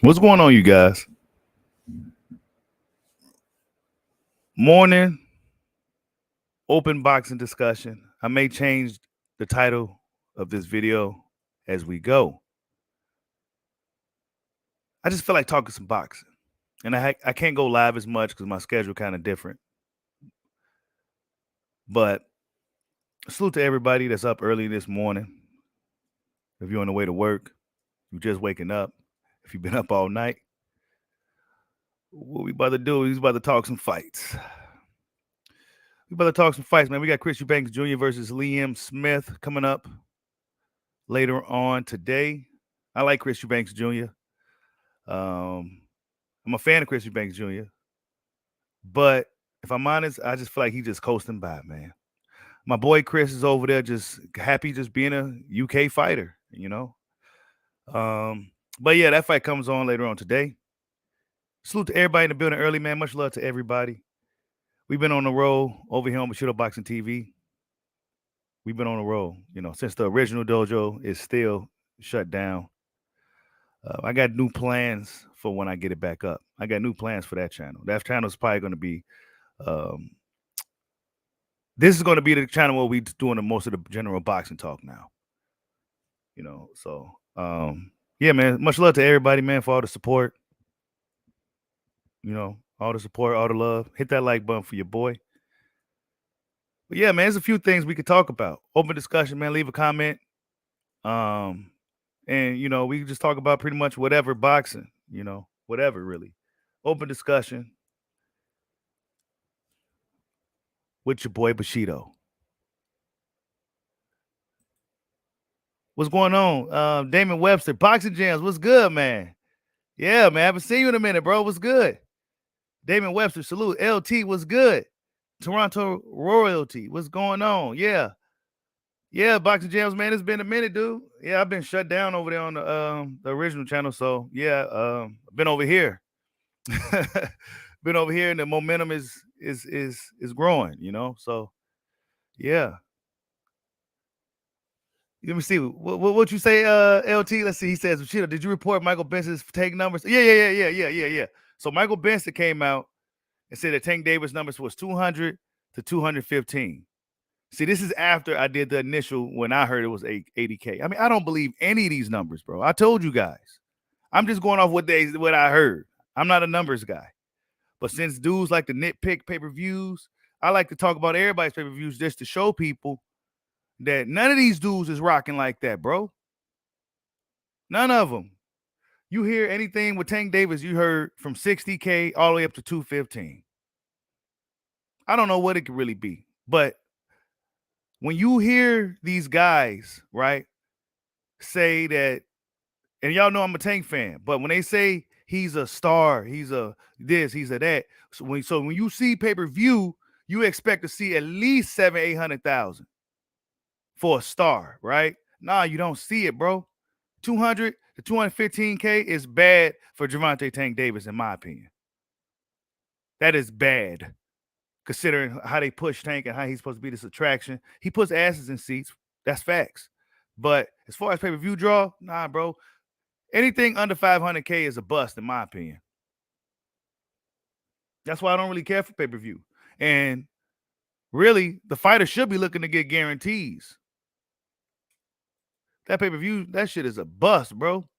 What's going on, you guys? Morning open boxing discussion. I may change the title of this video as we go. I just feel like talking some boxing, and I can't go live as much because my schedule kind of different. But salute to everybody that's up early this morning. If you're on the way to work, you're just waking up. If you've been up all night, what we about to do is about to talk some fights. We about to talk some fights, man. We got Chris Eubanks Jr. versus Liam Smith coming up later on today. I like Chris Eubanks Jr. I'm a fan of Chris Eubanks Jr. But if I'm honest, I just feel like he's just coasting by, man. My boy Chris is over there just happy just being a UK fighter, you know. But yeah, that fight comes on later on today. Salute to everybody in the building early, man. Much love to everybody. We've been on the road over here on Bushido Boxing TV. We've been on the road, you know, since the original dojo is still shut down. I got new plans for when I get it back up. I got new plans for that channel. That channel is probably going to be, this is going to be the channel where we're doing the most of the general boxing talk now. You know, so, yeah, man, much love to everybody, man, for all the support. You know, all the support, all the love. Hit that like button for your boy. But yeah, man, there's a few things we could talk about. Open discussion, man. Leave a comment. And, you know, we can just talk about pretty much whatever boxing, you know, whatever really. Open discussion with your boy Bushido. What's going on? Damon Webster, Boxing Jams, what's good, man? Yeah, man, I haven't seen you in a minute, bro. What's good? Damon Webster, salute. LT, what's good? Toronto Royalty, what's going on? Yeah. Yeah, Boxing Jams, man, it's been a minute, dude. Yeah, I've been shut down over there on the original channel. So yeah, I've been over here. Been over here, and the momentum is growing, you know. So yeah. Let me see what you say, LT. Let's see. He says, Bushido, did you report Michael Benson's tank numbers? Yeah. So Michael Benson came out and said that Tank Davis numbers was 200 to 215. See, this is after I did the initial when I heard it was 80K. I mean, I don't believe any of these numbers, bro. I told you guys. I'm just going off what I heard. I'm not a numbers guy. But since dudes like to nitpick pay-per-views, I like to talk about everybody's pay-per-views just to show people that none of these dudes is rocking like that, bro. None of them. You hear anything with Tank Davis, you heard from 60K all the way up to 215. I don't know what it could really be. But when you hear these guys, right, say that, and y'all know I'm a Tank fan, but when they say he's a star, he's a this, he's a that. So when you see pay-per-view, you expect to see at least 800,000 for a star, right? Nah, you don't see it, bro. 200 to 215K is bad for Gervonta Tank Davis, in my opinion. That is bad, considering how they push Tank and how he's supposed to be this attraction. He puts asses in seats. That's facts. But as far as pay-per-view draw, nah, bro. Anything under 500K is a bust, in my opinion. That's why I don't really care for pay-per-view. And really, the fighter should be looking to get guarantees. That pay-per-view, that shit is a bust, bro.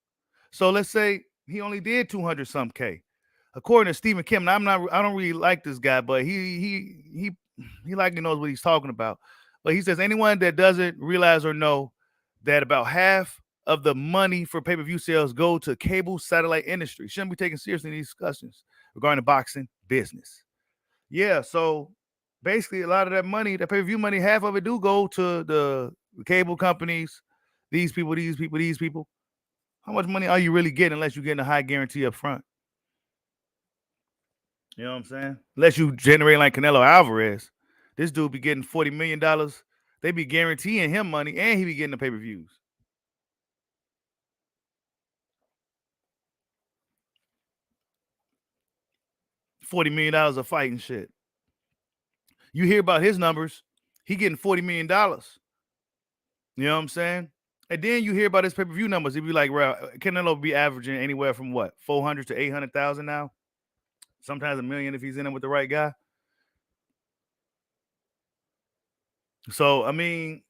So let's say he only did 200 some K. According to Stephen Kim, and I don't really like this guy, but he likely knows what he's talking about. But he says anyone that doesn't realize or know that about half of the money for pay-per-view sales go to cable satellite industry shouldn't be taken seriously in these discussions regarding the boxing business. Yeah, so basically a lot of that money, that pay-per-view money, half of it do go to the cable companies, these people. How much money are you really getting unless you're getting a high guarantee up front? You know what I'm saying? Unless you generate like Canelo Alvarez, this dude be getting $40 million. They be guaranteeing him money, and he be getting the pay-per-views. $40 million a fight and shit. You hear about his numbers, he getting $40 million. You know what I'm saying? And then you hear about his pay-per-view numbers. It'd be like, Canelo be averaging anywhere from what, 400 to 800,000 now? Sometimes a million if he's in it with the right guy. So, I mean,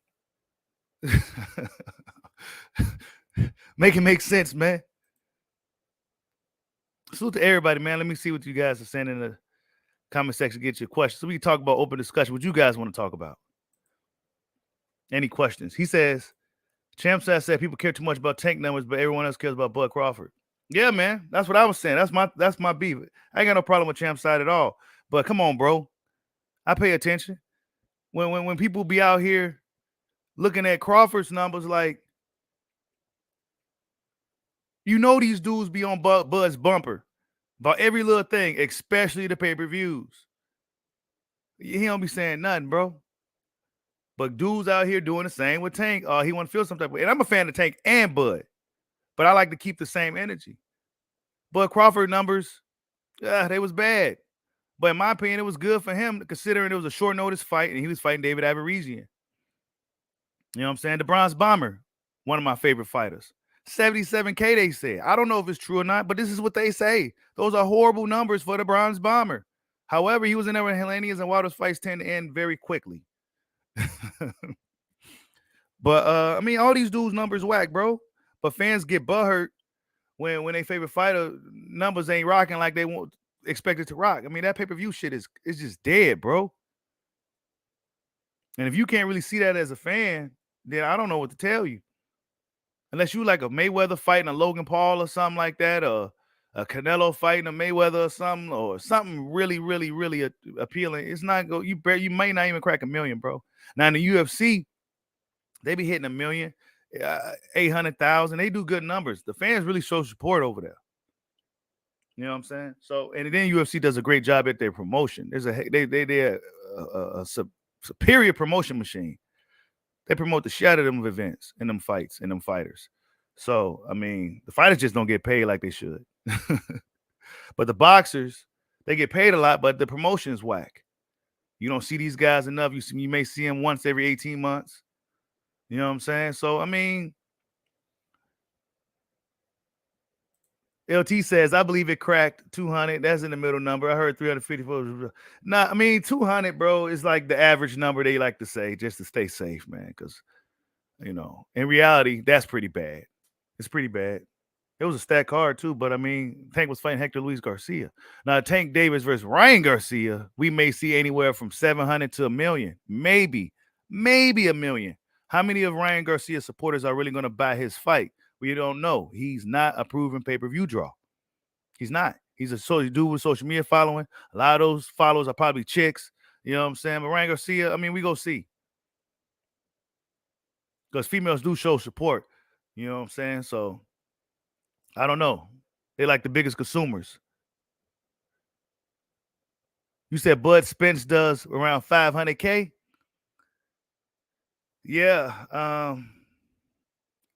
make it make sense, man. Salute to everybody, man. Let me see what you guys are saying in the comment section. Get your questions. So we can talk about open discussion. What you guys want to talk about? Any questions? He says, Champ said people care too much about tank numbers, but everyone else cares about Bud Crawford. Yeah, man. That's what I was saying. That's my beef. I ain't got no problem with Champ's side at all. But come on, bro. I pay attention. When people be out here looking at Crawford's numbers, like, you know, these dudes be on Bud's bumper about every little thing, especially the pay-per-views. He don't be saying nothing, bro. But dudes out here doing the same with Tank. He want to feel some type of way. And I'm a fan of Tank and Bud, but I like to keep the same energy. Bud Crawford numbers, they was bad. But in my opinion, it was good for him, considering it was a short notice fight and he was fighting David Averizian. You know what I'm saying? The Bronze Bomber, one of my favorite fighters. 77K, they say. I don't know if it's true or not, but this is what they say. Those are horrible numbers for the Bronze Bomber. However, he was in there when Helenius and Wilder's fights tend to end very quickly. But I mean, all these dudes' numbers whack, bro. But fans get butthurt when they favorite fighter numbers ain't rocking like they want expected to rock. I mean, that pay-per-view shit is just dead, bro. And if you can't really see that as a fan, then I don't know what to tell you. Unless you like a Mayweather fighting a Logan Paul or something like that, or a Canelo fighting a Mayweather or something really, really, really appealing. It's not go. You may not even crack a million, bro. Now in the UFC, they be hitting a million, 800,000. They do good numbers. The fans really show support over there. You know what I'm saying? So, and then UFC does a great job at their promotion. They're a superior promotion machine. They promote the shit out of them events and them fights and them fighters. So, I mean, the fighters just don't get paid like they should. But the boxers, they get paid a lot, but the promotion is whack. You don't see these guys enough. You may see them once every 18 months. You know what I'm saying? So, I mean, LT says, I believe it cracked 200. That's in the middle number. I heard 354. Nah, I mean, 200, bro, is like the average number they like to say just to stay safe, man. Because, you know, in reality, that's pretty bad. It's pretty bad. It was a stacked card, too. But, I mean, Tank was fighting Hector Luis Garcia. Now, Tank Davis versus Ryan Garcia, we may see anywhere from 700 to a million. Maybe a million. How many of Ryan Garcia's supporters are really going to buy his fight? We don't know. He's not a proven pay-per-view draw. He's not. He's a dude with social media following. A lot of those followers are probably chicks. You know what I'm saying? But Ryan Garcia, I mean, we go see. Because females do show support. You know what I'm saying? So, I don't know. They like the biggest consumers. You said Bud Spence does around 500K? Yeah.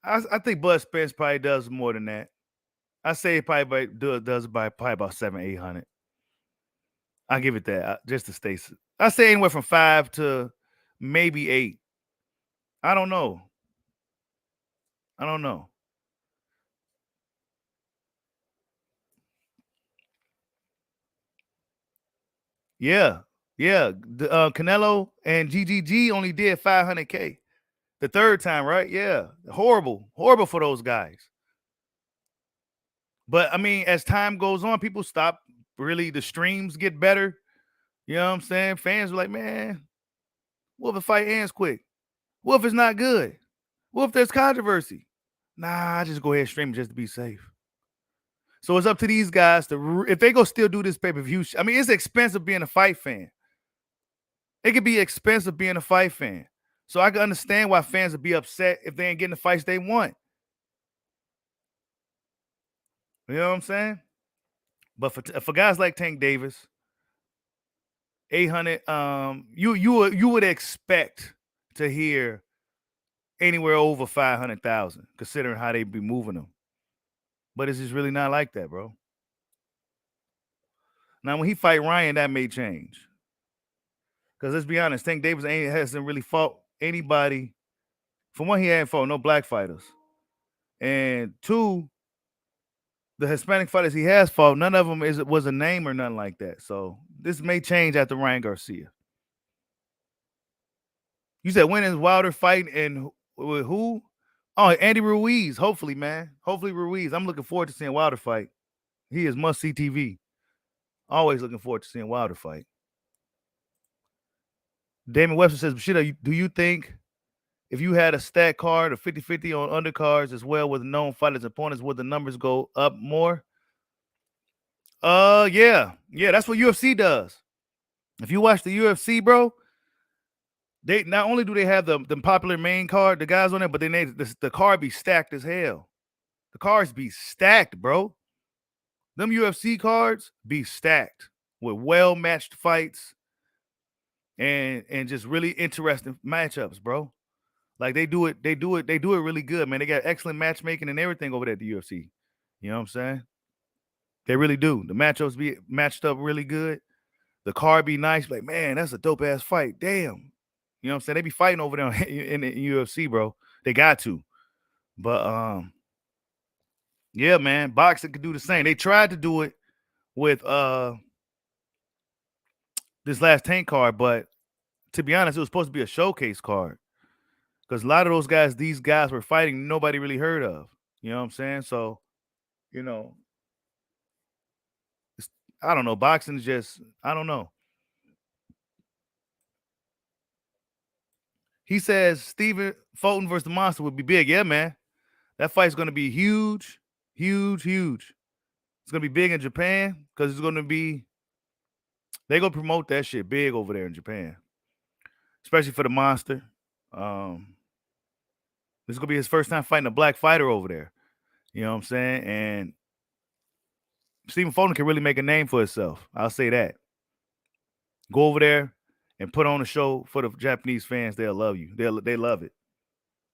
I think Bud Spence probably does more than that. I say it probably does by probably about 700-800. I give it that just to stay. I say anywhere from 5 to maybe 8. I don't know. Yeah. The Canelo and GGG only did 500K the third time, right? Yeah. Horrible for those guys. But I mean, as time goes on, people stop. Really, the streams get better. You know what I'm saying? Fans are like, man, what if the fight ends quick? What if it's not good? What if there's controversy? Nah, I just go ahead and stream just to be safe. So it's up to these guys to, if they go still do this pay-per-view. I mean, it's expensive being a fight fan. It could be expensive being a fight fan. So I can understand why fans would be upset if they ain't getting the fights they want. You know what I'm saying? But for guys like Tank Davis, 800, you would expect to hear anywhere over 500,000, considering how they be moving them. But it's just really not like that, bro. Now, when he fight Ryan, that may change. Because let's be honest, Tank Davis hasn't really fought anybody For one, he hadn't fought no black fighters. And two, the Hispanic fighters he has fought, none of them was a name or nothing like that. So this may change after Ryan Garcia. You said when is Wilder fighting and with who? Oh, Andy Ruiz. Hopefully, man. Hopefully Ruiz. I'm looking forward to seeing Wilder fight. He is must see TV. Always looking forward to seeing Wilder fight. Damon Webster says, Bushido, do you think if you had a stat card of 50-50 on undercards as well with known fighters' opponents, would the numbers go up more? Yeah. That's what UFC does. If you watch the UFC, bro, they not only do they have the popular main card, the guys on there, but then the card be stacked as hell. The cards be stacked, bro. Them UFC cards be stacked with well-matched fights and just really interesting matchups, bro. Like they do it really good, man. They got excellent matchmaking and everything over there at the UFC. You know what I'm saying? They really do. The matchups be matched up really good. The card be nice. Like, man, that's a dope ass fight. Damn. You know what I'm saying? They be fighting over there in the UFC, bro. They got to. But yeah, man, boxing could do the same. They tried to do it with this last tank card, but to be honest, it was supposed to be a showcase card. Because a lot of those guys, these guys were fighting nobody really heard of. You know what I'm saying? So, you know, I don't know. Boxing is just, I don't know. He says Stephen Fulton versus the Monster would be big. Yeah, man. That fight's going to be huge, huge, huge. It's going to be big in Japan because it's going to be, they're going to promote that shit big over there in Japan, especially for the Monster. This is going to be his first time fighting a black fighter over there. You know what I'm saying? And Stephen Fulton can really make a name for himself. I'll say that. Go over there and put on a show for the Japanese fans. They'll love you. They love it.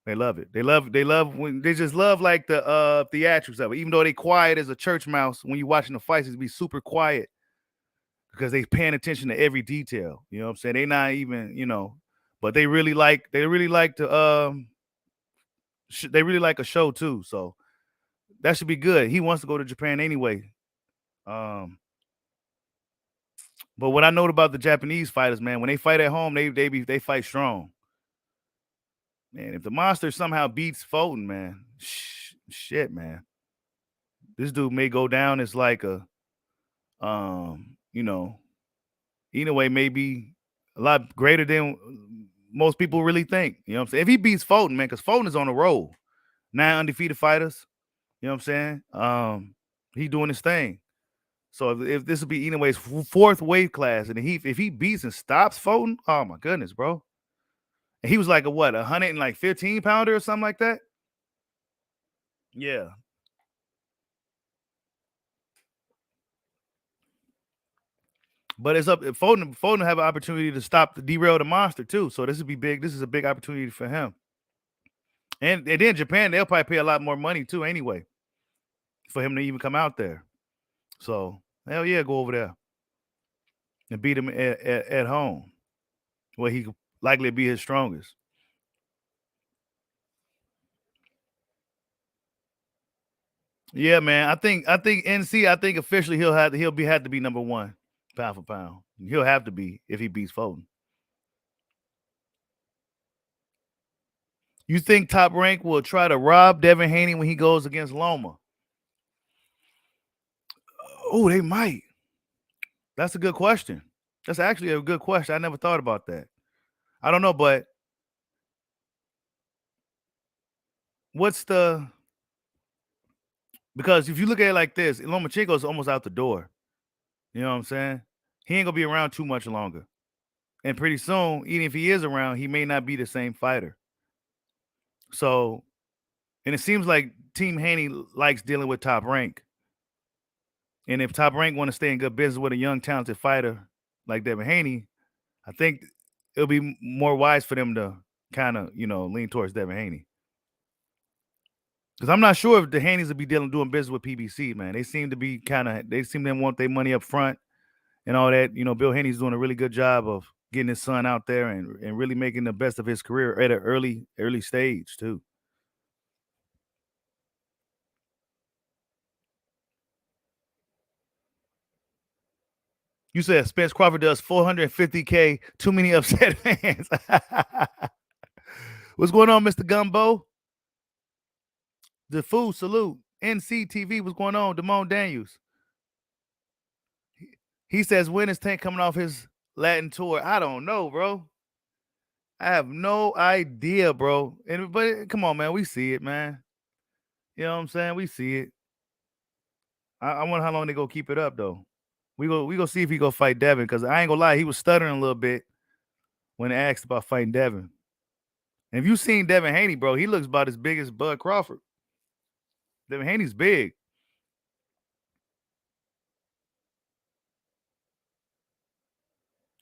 They love it. They love when they just love like the theatrics of it. Even though they quiet as a church mouse, when you're watching the fights, it's be super quiet because they paying attention to every detail. You know what I'm saying? They not even, but they really like to they really like a show too. So that should be good. He wants to go to Japan anyway. But what I know about the Japanese fighters, man, when they fight at home, they fight strong. Man, if the Monster somehow beats Fulton, man, shit, man, this dude may go down as like a, anyway, maybe a lot greater than most people really think. You know what I'm saying? If he beats Fulton, man, because Fulton is on a roll, 9 undefeated fighters. You know what I'm saying? He doing his thing. So if this will be Inoue's 4th weight class, and if he beats and stops Fulton, oh my goodness, bro. And he was like a 115 pounder or something like that. Yeah. But it's up. Fulton have an opportunity to derail the Monster too. So this would be big. This is a big opportunity for him. And then Japan, they'll probably pay a lot more money too anyway for him to even come out there. So hell yeah, go over there and beat him at home, where he could likely be his strongest. Yeah, man. I think NC. I think officially he'll have to be number 1 pound for pound. He'll have to be if he beats Fulton. You think Top Rank will try to rob Devin Haney when he goes against Loma? Oh, they might. That's a good question. That's actually a good question. I never thought about that. I don't know, but because if you look at it like this, Lomachenko's almost out the door. You know what I'm saying? He ain't gonna be around too much longer. And pretty soon, even if he is around, he may not be the same fighter. So, and it seems like Team Haney likes dealing with Top Rank. And if Top Rank want to stay in good business with a young, talented fighter like Devin Haney, I think it'll be more wise for them to kind of, lean towards Devin Haney. Because I'm not sure if the Haneys will be doing business with PBC, man. They seem to want their money up front and all that. Bill Haney's doing a really good job of getting his son out there and really making the best of his career at an early stage too. You said Spence Crawford does 450K. Too many upset fans. What's going on, Mr. Gumbo? The food salute. NCTV. What's going on? Damone Daniels. He says, when is Tank coming off his Latin tour? I don't know, bro. I have no idea, bro. But come on, man. We see it, man. You know what I'm saying? We see it. I wonder how long they go keep it up though. We go see if he go fight Devin, because I ain't gonna lie, he was stuttering a little bit when asked about fighting Devin. And if you seen Devin Haney, bro, he looks about as big as Bud Crawford. Devin Haney's big.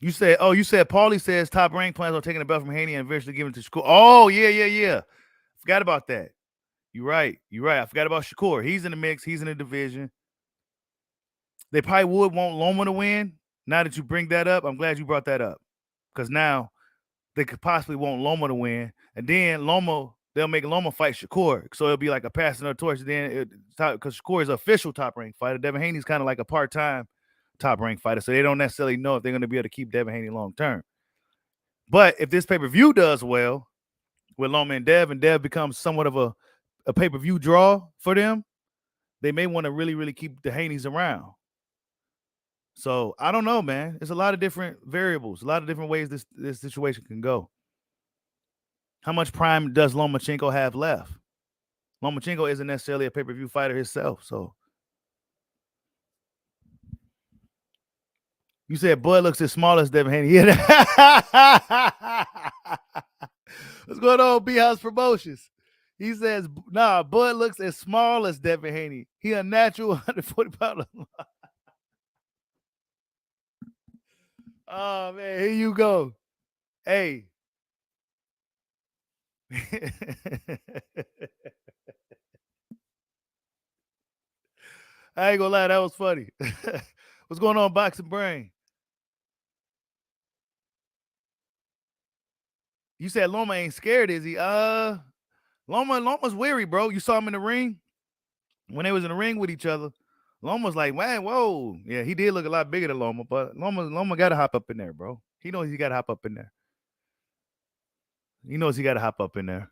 You said Paulie says Top Rank plans on taking the belt from Haney and eventually giving it to Shakur. Oh, yeah. Forgot about that. You're right. I forgot about Shakur. He's in the mix. He's in the division. They probably want Loma to win. Now that you bring that up, I'm glad you brought that up. Because now they could possibly want Loma to win. And then they'll make Loma fight Shakur. So it'll be like a passing of the torch. Then because Shakur is an official top rank fighter. Devin Haney's kind of like a part-time top rank fighter. So they don't necessarily know if they're going to be able to keep Devin Haney long term. But if this pay-per-view does well with Loma and Dev becomes somewhat of a pay-per-view draw for them, they may want to really, really keep the Haneys around. So I don't know, man. There's a lot of different variables, a lot of different ways this situation can go. How much prime does Lomachenko have left? Lomachenko isn't necessarily a pay-per-view fighter himself. So you said Bud looks as small as Devin Haney. What's going on, B-House Promotions? He says, nah, Bud looks as small as Devin Haney. He a natural 140 pounder. Oh, man, here you go. Hey. I ain't gonna lie, that was funny. What's going on, Boxing Brain? You said Loma ain't scared, is he? Loma's weary, bro. You saw him in the ring when they was in the ring with each other. Loma's like, man, whoa. Yeah, he did look a lot bigger than Loma, but Loma got to hop up in there, bro. He knows he got to hop up in there. He knows he got to hop up in there.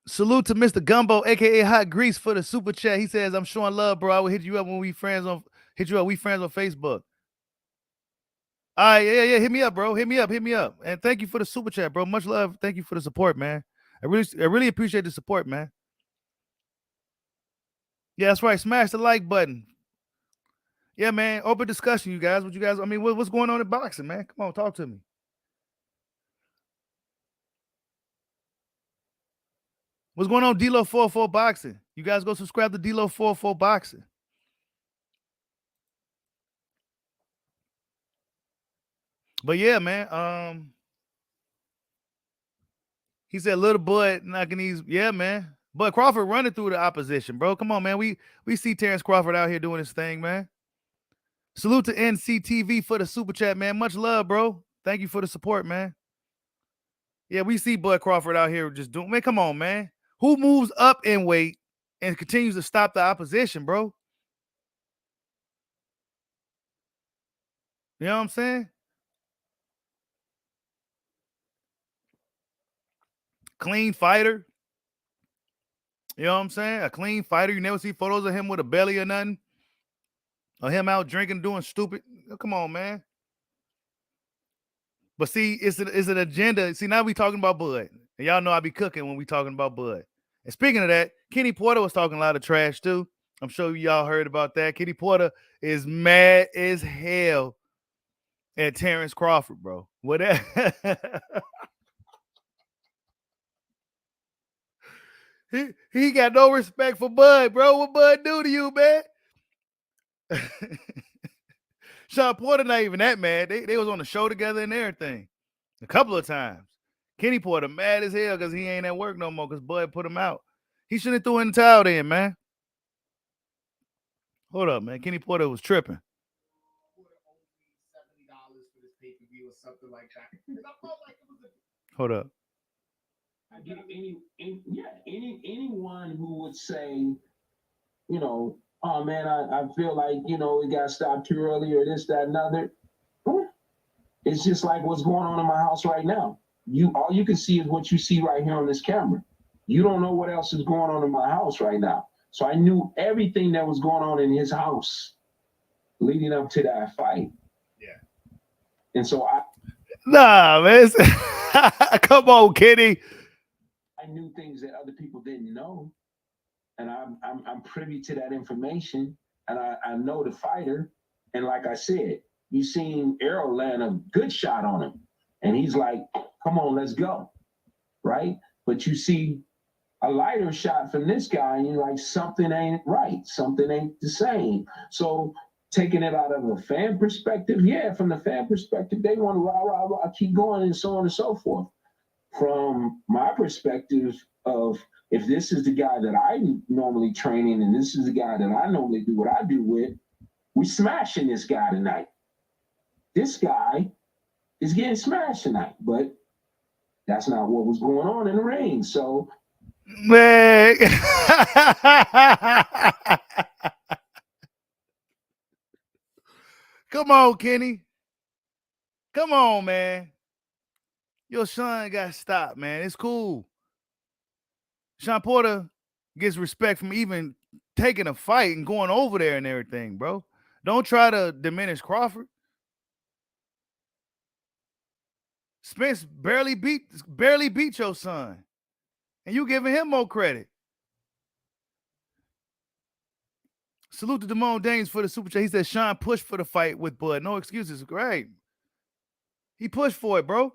Salute to Mr. Gumbo, aka Hot Grease, for the super chat. He says, I'm showing love, bro. I will hit you up when we friends on Facebook. All right, yeah. Hit me up, bro. Hit me up. And thank you for the super chat, bro. Much love. Thank you for the support, man. I really appreciate the support, man. Yeah, that's right. Smash the like button. Yeah, man. Open discussion, you guys. What's going on in boxing, man? Come on, talk to me. What's going on, D-Lo 44 Boxing? You guys go subscribe to D-Lo 44 Boxing. But yeah, man. He said little Bud knocking these. Yeah, man. But Crawford running through the opposition, bro. Come on, man. We see Terrence Crawford out here doing his thing, man. Salute to NCTV for the super chat, man. Much love, bro. Thank you for the support, man. Yeah, we see Bud Crawford out here just doing. Man, come on, man. Who moves up in weight and continues to stop the opposition, bro? You know what I'm saying? Clean fighter. You know what I'm saying? A clean fighter. You never see photos of him with a belly or nothing. Or him out drinking, doing stupid. Come on, man. But see, it's an agenda. See, now we talking about Bud. And y'all know I be cooking when we talking about Bud. And speaking of that, Kenny Porter was talking a lot of trash too. I'm sure y'all heard about that. Kenny Porter is mad as hell at Terrence Crawford, bro. Whatever. he got no respect for Bud, bro. What Bud do to you, man? Sean Porter not even that mad. They was on the show together and everything a couple of times. Kenny Porter mad as hell because he ain't at work no more because Bud put him out. He shouldn't have threw in the towel then, man. Hold up, man. Kenny Porter was tripping. Something like that. I felt like it was Hold up. I get anyone who would say, you know, oh man, I feel like, you know, it got stopped too early or this, that, and other. It's just like what's going on in my house right now. All you can see is what you see right here on this camera. You don't know what else is going on in my house right now. So I knew everything that was going on in his house leading up to that fight. Yeah. And so Nah, man. Come on, Kenny. I knew things that other people didn't know. And I'm privy to that information. And I know the fighter. And like I said, you seen Errol land a good shot on him. And he's like, come on, let's go. Right? But you see a lighter shot from this guy, and you're like, something ain't right. Something ain't the same. So taking it out of a fan perspective, yeah, from the fan perspective, they want to rah, keep going and so on and so forth. From my perspective of if this is the guy that I normally train in and this is the guy that I normally do what I do with, we smashing this guy tonight. This guy is getting smashed tonight, but that's not what was going on in the ring. So, man. Come on, Kenny. Come on, man. Your son got stopped, man. It's cool. Sean Porter gets respect from even taking a fight and going over there and everything, bro. Don't try to diminish Crawford. Spence barely beat your son. And you giving him more credit. Salute to Damone Dames for the super chat. He said Sean pushed for the fight with Bud. No excuses. Great. He pushed for it, bro.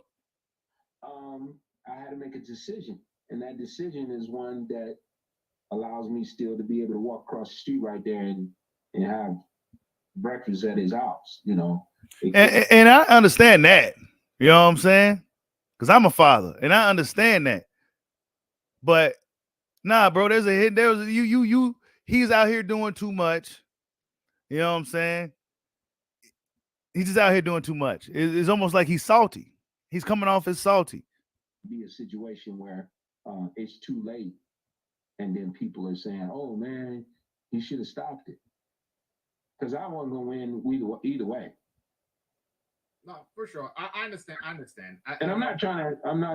I had to make a decision. And that decision is one that allows me still to be able to walk across the street right there and have breakfast at his house, you know. And I understand that. You know what I'm saying? Because I'm a father and I understand that. But nah, bro, he's out here doing too much. You know what I'm saying? He's just out here doing too much. It's almost like he's salty. He's coming off as salty. Be a situation where it's too late. And then people are saying, oh, man, he should have stopped it. Because I wasn't going to win either way. No, for sure. I understand. I'm not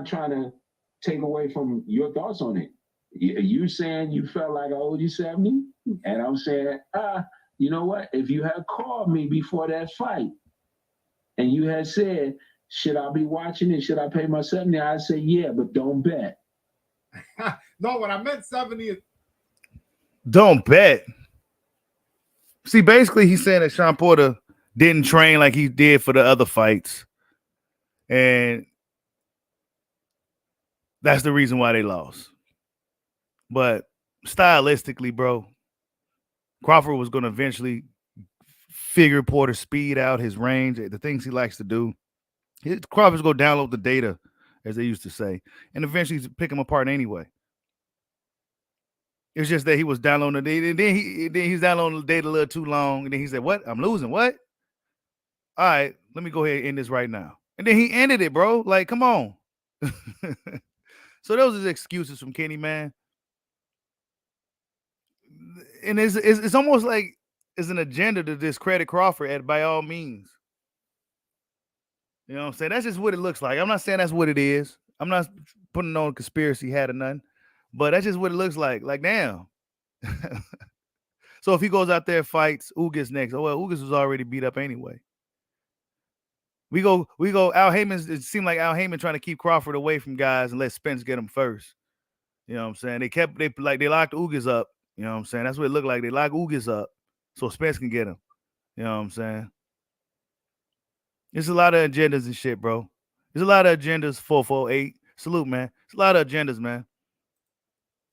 trying to take away from your thoughts on it. You saying you felt like I owed you 70? And I'm saying, you know what? If you had called me before that fight and you had said, should I be watching it? Should I pay my 70? I'd say, yeah, but don't bet. No, what I meant 70 is don't bet. See, basically, he's saying that Sean Porter didn't train like he did for the other fights. And that's the reason why they lost. But stylistically, bro, Crawford was going to eventually figure Porter's speed out, his range, the things he likes to do. Crawford's going to download the data, as they used to say, and eventually pick him apart anyway. It's just that he was downloading the data, and then he's downloading the data a little too long, and then he said, what? I'm losing, what? All right, let me go ahead and end this right now. And then he ended it, bro. Like, come on. So those are excuses from Kenny, man. And it's almost like it's an agenda to discredit Crawford by all means. You know what I'm saying? That's just what it looks like. I'm not saying that's what it is. I'm not putting on conspiracy hat or nothing. But that's just what it looks like. Like, damn. So if he goes out there and fights Ugas next, oh well, Ugas was already beat up anyway. We go. Al Heyman. It seemed like Al Heyman trying to keep Crawford away from guys and let Spence get him first. You know what I'm saying? They locked Ugas up. You know what I'm saying? That's what it looked like. They locked Ugas up so Spence can get him. You know what I'm saying? There's a lot of agendas and shit, bro. There's a lot of agendas. 448. Salute, man. There's a lot of agendas, man.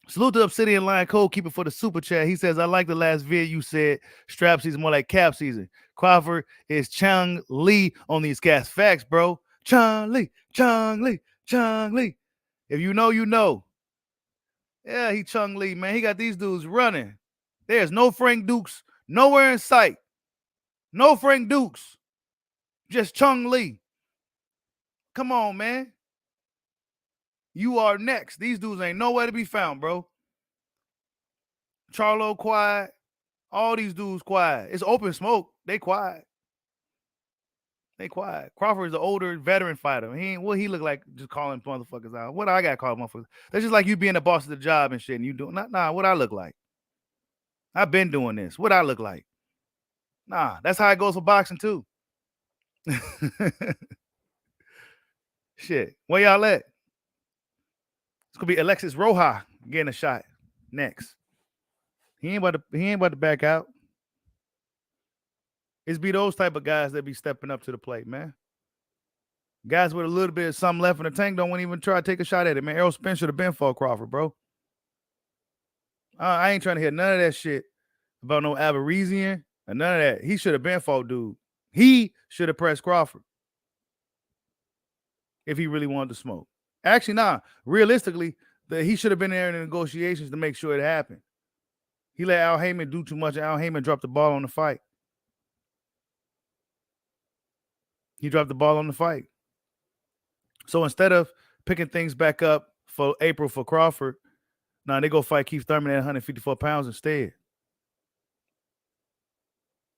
Salute to Obsidian Lion Code Keeper for the super chat. He says, I like the last video you said strap season more like cap season. Crawford is Chung Lee on these cats. Facts, bro. Chung Lee. Chung Lee. If you know, you know. Yeah, he Chung Lee, man. He got these dudes running. There's no Frank Dukes nowhere in sight. No Frank Dukes. Just Chung Lee. Come on, man. You are next. These dudes ain't nowhere to be found, bro. Charlo quiet. All these dudes quiet. It's open smoke. They quiet. They quiet. Crawford is an older veteran fighter. He ain't what he look like just calling motherfuckers out. What I got called motherfuckers? That's just like you being the boss of the job and shit. And you doing nah, what I look like. I've been doing this. What I look like. Nah, that's how it goes for boxing too. Shit. Where y'all at? It's gonna be Alexis Rojas getting a shot next. He ain't about to back out. It's be those type of guys that be stepping up to the plate, man. Guys with a little bit of something left in the tank don't want to even try to take a shot at it, man. Errol Spence should have been for Crawford, bro. I ain't trying to hear none of that shit about no Aberresian and none of that. He should have been for dude. He should have pressed Crawford if he really wanted to smoke. Actually, nah. Realistically, he should have been there in the negotiations to make sure it happened. He let Al Heyman do too much, and Al Heyman dropped the ball on the fight. He dropped the ball on the fight. So instead of picking things back up for April for Crawford, now they go fight Keith Thurman at 154 pounds instead.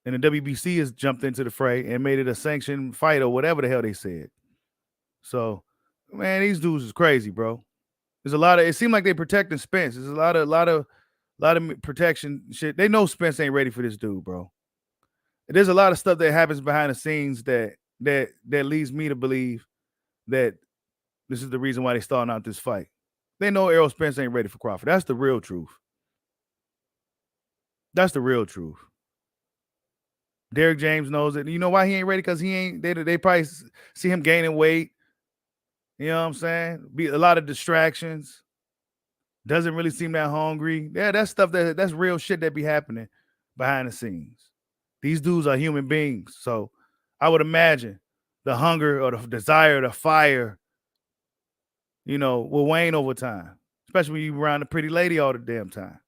And the WBC has jumped into the fray and made it a sanctioned fight or whatever the hell they said. So, man, these dudes is crazy, bro. There's a lot of. It seemed like they protecting Spence. There's a lot of protection shit. They know Spence ain't ready for this dude, bro. There's a lot of stuff that happens behind the scenes that leads me to believe that this is the reason why they starting out this fight. They know Errol Spence ain't ready for Crawford. That's the real truth. That's the real truth. Derrick James knows it. You know why he ain't ready? Because he ain't. They probably see him gaining weight. You know what I'm saying? Be a lot of distractions. Doesn't really seem that hungry. Yeah, that's stuff that's real shit that be happening behind the scenes. These dudes are human beings. So I would imagine the hunger or the desire, the fire, will wane over time. Especially when you around a pretty lady all the damn time.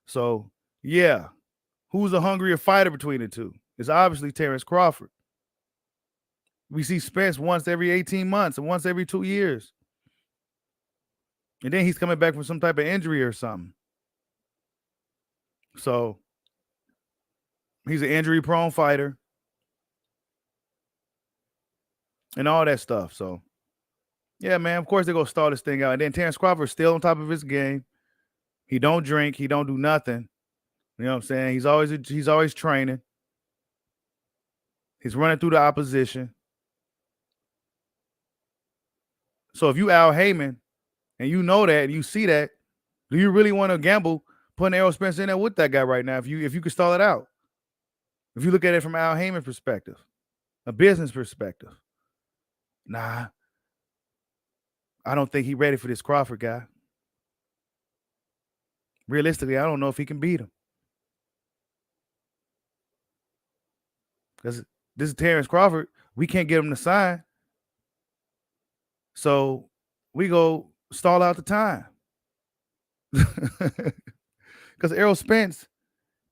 So, yeah. Who's the hungrier fighter between the two? It's obviously Terrence Crawford. We see Spence once every 18 months and once every 2 years. And then he's coming back from some type of injury or something. So he's an injury-prone fighter and all that stuff. So, yeah, man, of course they're going to stall this thing out. And then Terrence Crawford's still on top of his game. He don't drink. He don't do nothing. You know what I'm saying? He's always training. He's running through the opposition. So if you Al Heyman and you know that and you see that, do you really want to gamble putting Errol Spence in there with that guy right now if you could stall it out? If you look at it from Al Heyman perspective, a business perspective, nah, I don't think he's ready for this Crawford guy. Realistically, I don't know if he can beat him. Because this is Terrence Crawford. We can't get him to sign. So we go stall out the time. Because Errol Spence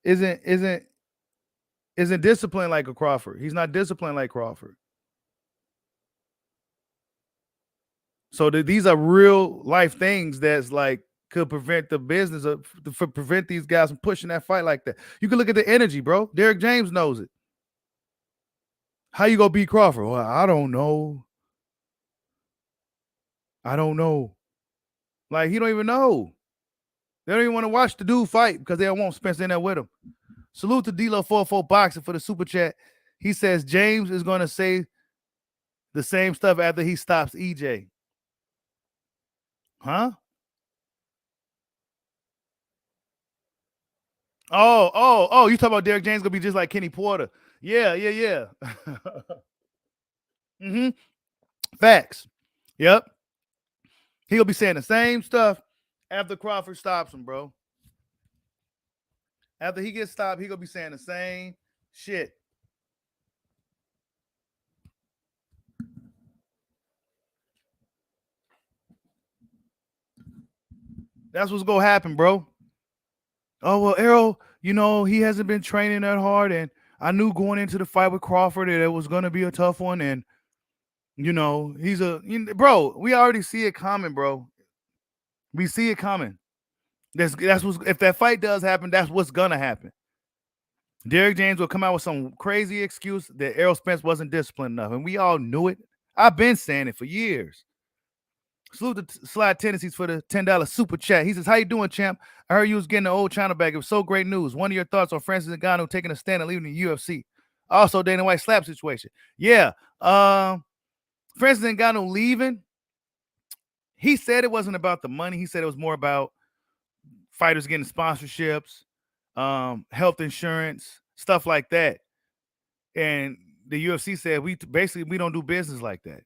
isn't disciplined like a Crawford. He's not disciplined like Crawford. So these are real life things that's like could prevent the business prevent these guys from pushing that fight like that. You can look at the energy, bro. Derrick James knows it. How you gonna beat Crawford? Well, I don't know. Like, he don't even know. They don't even want to watch the dude fight because they don't want Spence in there with him. Salute to D-Lo44 Boxing for the super chat. He says James is going to say the same stuff after he stops EJ. Huh? Oh, you talking about Derrick James going to be just like Kenny Porter. Yeah. Mm-hmm. Facts. Yep. He'll be saying the same stuff after Crawford stops him, bro. After he gets stopped, he going to be saying the same shit. That's what's gonna happen, bro. Oh well, Errol, he hasn't been training that hard, and I knew going into the fight with Crawford that it was gonna be a tough one, and he's bro. We already see it coming, bro. We see it coming. That's what's if that fight does happen, that's what's gonna happen. Derrick James will come out with some crazy excuse that Errol Spence wasn't disciplined enough, and we all knew it. I've been saying it for years. Salute the Slide Tendencies for the $10 super chat. He says, "How you doing, champ? I heard you was getting the old channel back. It was so great news. One of your thoughts on Francis Ngannou taking a stand and leaving the UFC. Also, Dana White slap situation. Yeah, Francis Ngannou leaving. He said it wasn't about the money. He said it was more about fighters getting sponsorships, health insurance, stuff like that. And the UFC said we don't do business like that.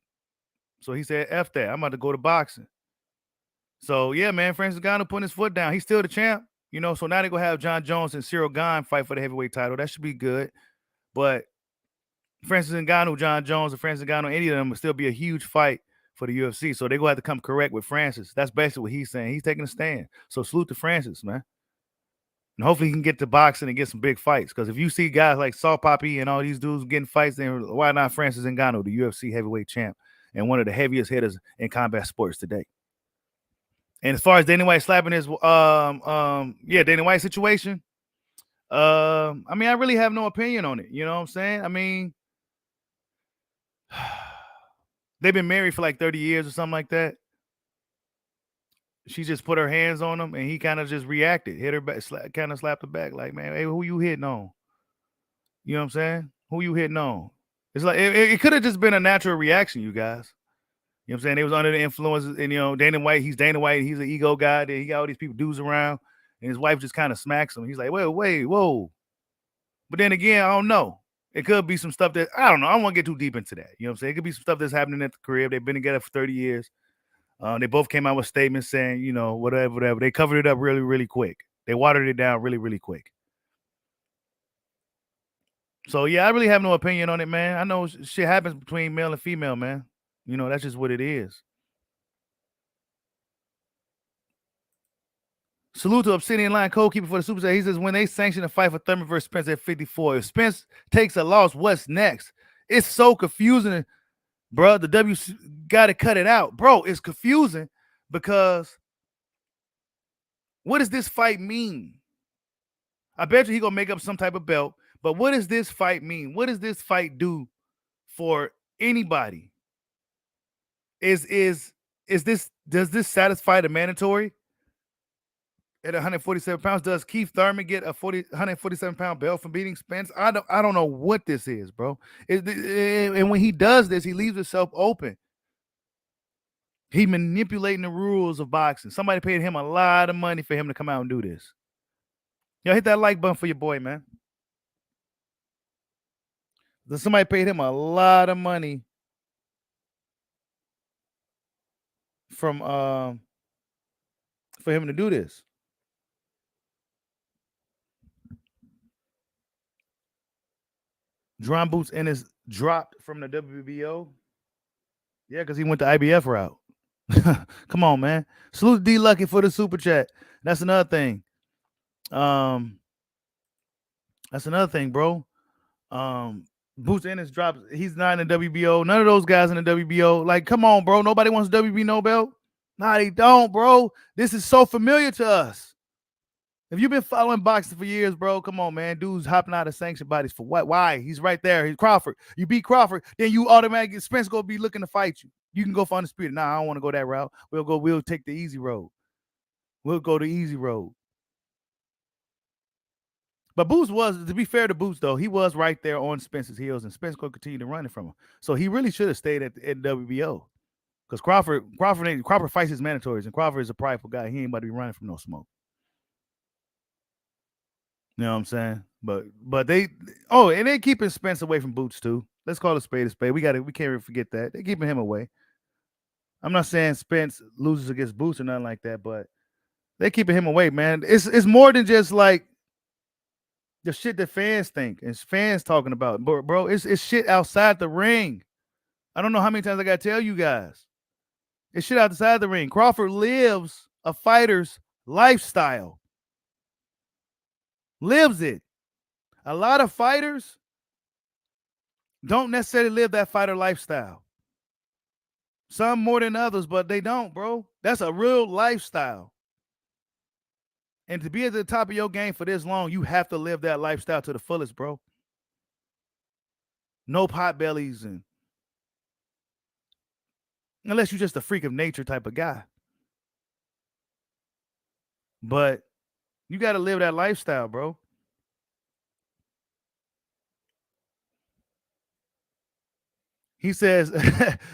So he said, F that. I'm about to go to boxing. So yeah, man, Francis Ngannou putting his foot down. He's still the champ, So now they're gonna have John Jones and Cyril Gane fight for the heavyweight title. That should be good. But Francis Ngannou, John Jones, and Francis Ngannou, any of them will still be a huge fight for the UFC. So they're gonna have to come correct with Francis. That's basically what he's saying. He's taking a stand. So salute to Francis, man. And hopefully he can get to boxing and get some big fights. Because if you see guys like Saul Poppy and all these dudes getting fights, then why not Francis Ngannou, the UFC heavyweight champ and one of the heaviest hitters in combat sports today? And as far as Dana White slapping his Dana White situation, I really have no opinion on it. You know what I'm saying? I mean, they've been married for like 30 years or something like that. She just put her hands on him and he kind of just reacted, hit her back, kind of slapped her back like, man, hey, who you hitting on? You know what I'm saying? Who you hitting on? It's like it could have just been a natural reaction, you guys. You know what I'm saying? They was under the influence, and Dana White, he's Dana White, he's an ego guy. He got all these dudes around, and his wife just kind of smacks him. He's like, wait, whoa. But then again, I don't know. It could be some stuff that I don't know. I don't want to get too deep into that. You know what I'm saying? It could be some stuff that's happening at the crib. They've been together for 30 years. They both came out with statements saying, whatever. They covered it up really, really quick. They watered it down really, really quick. So yeah, I really have no opinion on it, man. I know shit happens between male and female, man. That's just what it is. Salute to Obsidian Line Codekeeper for the Super Chat. He says, when they sanction a fight for Thurman versus Spence at 54, if Spence takes a loss, what's next? It's so confusing, bro. The W got to cut it out. Bro, it's confusing because what does this fight mean? I bet you he going to make up some type of belt, but what does this fight mean? What does this fight do for anybody? Does this satisfy the mandatory at 147 pounds? Does Keith Thurman get a 147-pound belt for beating Spence? I don't know what this is, bro. And when he does this, he leaves himself open. He manipulating the rules of boxing. Somebody paid him a lot of money for him to come out and do this. Yo, hit that like button for your boy, man. Somebody paid him a lot of money for him to do this. Drum Boots Ennis dropped from the WBO. Yeah, because he went the IBF route. Come on, man. Salute D Lucky for the super chat. That's another thing. That's another thing, bro. Boots Ennis drops. He's not in the WBO. None of those guys in the WBO. Like, come on, bro. Nobody wants WB no belt. Nah, they don't, bro. This is so familiar to us. If you've been following boxing for years, bro, come on, man. Dude's hopping out of sanctioned bodies for what? Why? He's right there. He's Crawford. You beat Crawford, then you automatically Spence gonna be looking to fight you. You can go for undisputed. Nah, I don't want to go that route. We'll take the easy road. We'll go the easy road. But Boots was, to be fair to Boots, though, he was right there on Spence's heels, and Spence gonna continue to run it from him. So he really should have stayed at WBO. Because Crawford fights his mandatories, and Crawford is a prideful guy. He ain't about to be running from no smoke. You know what I'm saying? But they keeping Spence away from Boots too. Let's call a spade a spade. We can't forget that. They're keeping him away. I'm not saying Spence loses against Boots or nothing like that, but they're keeping him away, man. It's more than just like the shit that fans think and fans talking about. Bro, it's shit outside the ring. I don't know how many times I gotta tell you guys. It's shit outside the ring. Crawford lives a fighter's lifestyle. Lives it. A lot of fighters don't necessarily live that fighter lifestyle. Some more than others, but they don't, bro. That's a real lifestyle. And to be at the top of your game for this long, you have to live that lifestyle to the fullest, bro. No pot bellies, and unless you're just a freak of nature type of guy. But you got to live that lifestyle, bro. He says,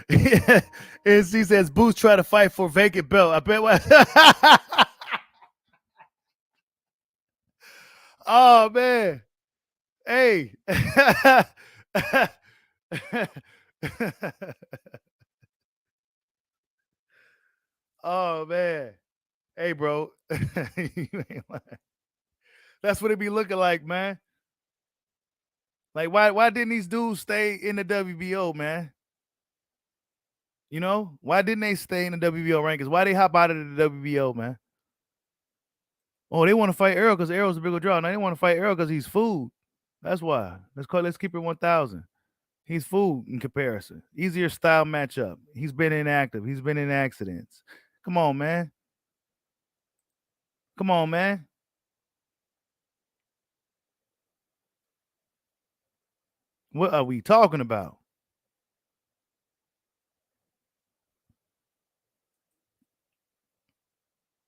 he says, Boots try to fight for vacant belt. I bet what. Oh, man. Hey. Oh, man. Hey, bro. That's what it be looking like, man. Like, why didn't these dudes stay in the WBO, man? You know, why didn't they stay in the WBO rankings? Why they hop out of the WBO, man? Oh, they want to fight Errol because Errol's a bigger draw. Now they want to fight Errol because he's food. That's why. Let's keep it 1,000. He's food in comparison. Easier style matchup. He's been inactive. He's been in accidents. Come on, man. Come on, man. What are we talking about?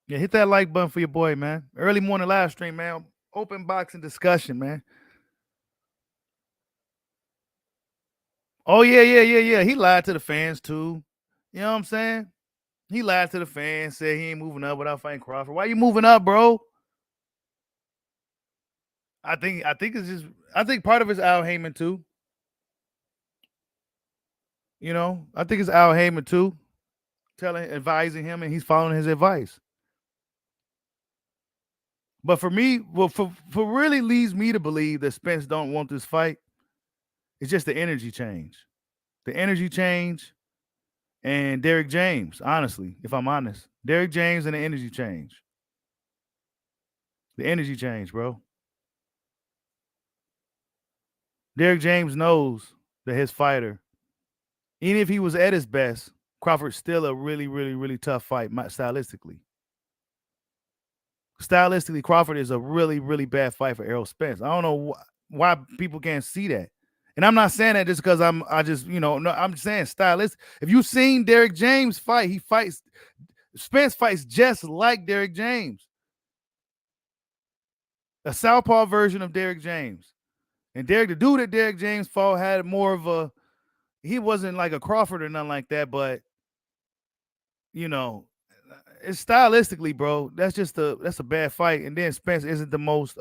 Yeah, hit that like button for your boy, man. Early morning live stream, man. Open boxing discussion, man. Oh, yeah. He lied to the fans, too. You know what I'm saying? He lied to the fans, said he ain't moving up without fighting Crawford. Why you moving up, bro? I think it's just part of it's Al Heyman, too. You know, I think it's Al Heyman, too. Advising him, and he's following his advice. But for me, for really leads me to believe that Spence don't want this fight, it's just the energy change. The energy change and Derrick James, honestly, if I'm honest. Derrick James and the energy change. The energy change, bro. Derrick James knows that his fighter, even if he was at his best, Crawford's still a really, really, really tough fight stylistically. Stylistically, Crawford is a really, really bad fight for Errol Spence. I don't know why people can't see that. And I'm not saying that just because I'm saying stylistic. If you've seen Derrick James fight, Spence fights just like Derrick James. A southpaw version of Derrick James. And the dude that Derrick James fought had more of he wasn't like a Crawford or nothing like that, but you know, it's stylistically, bro. That's a bad fight. And then Spence isn't the most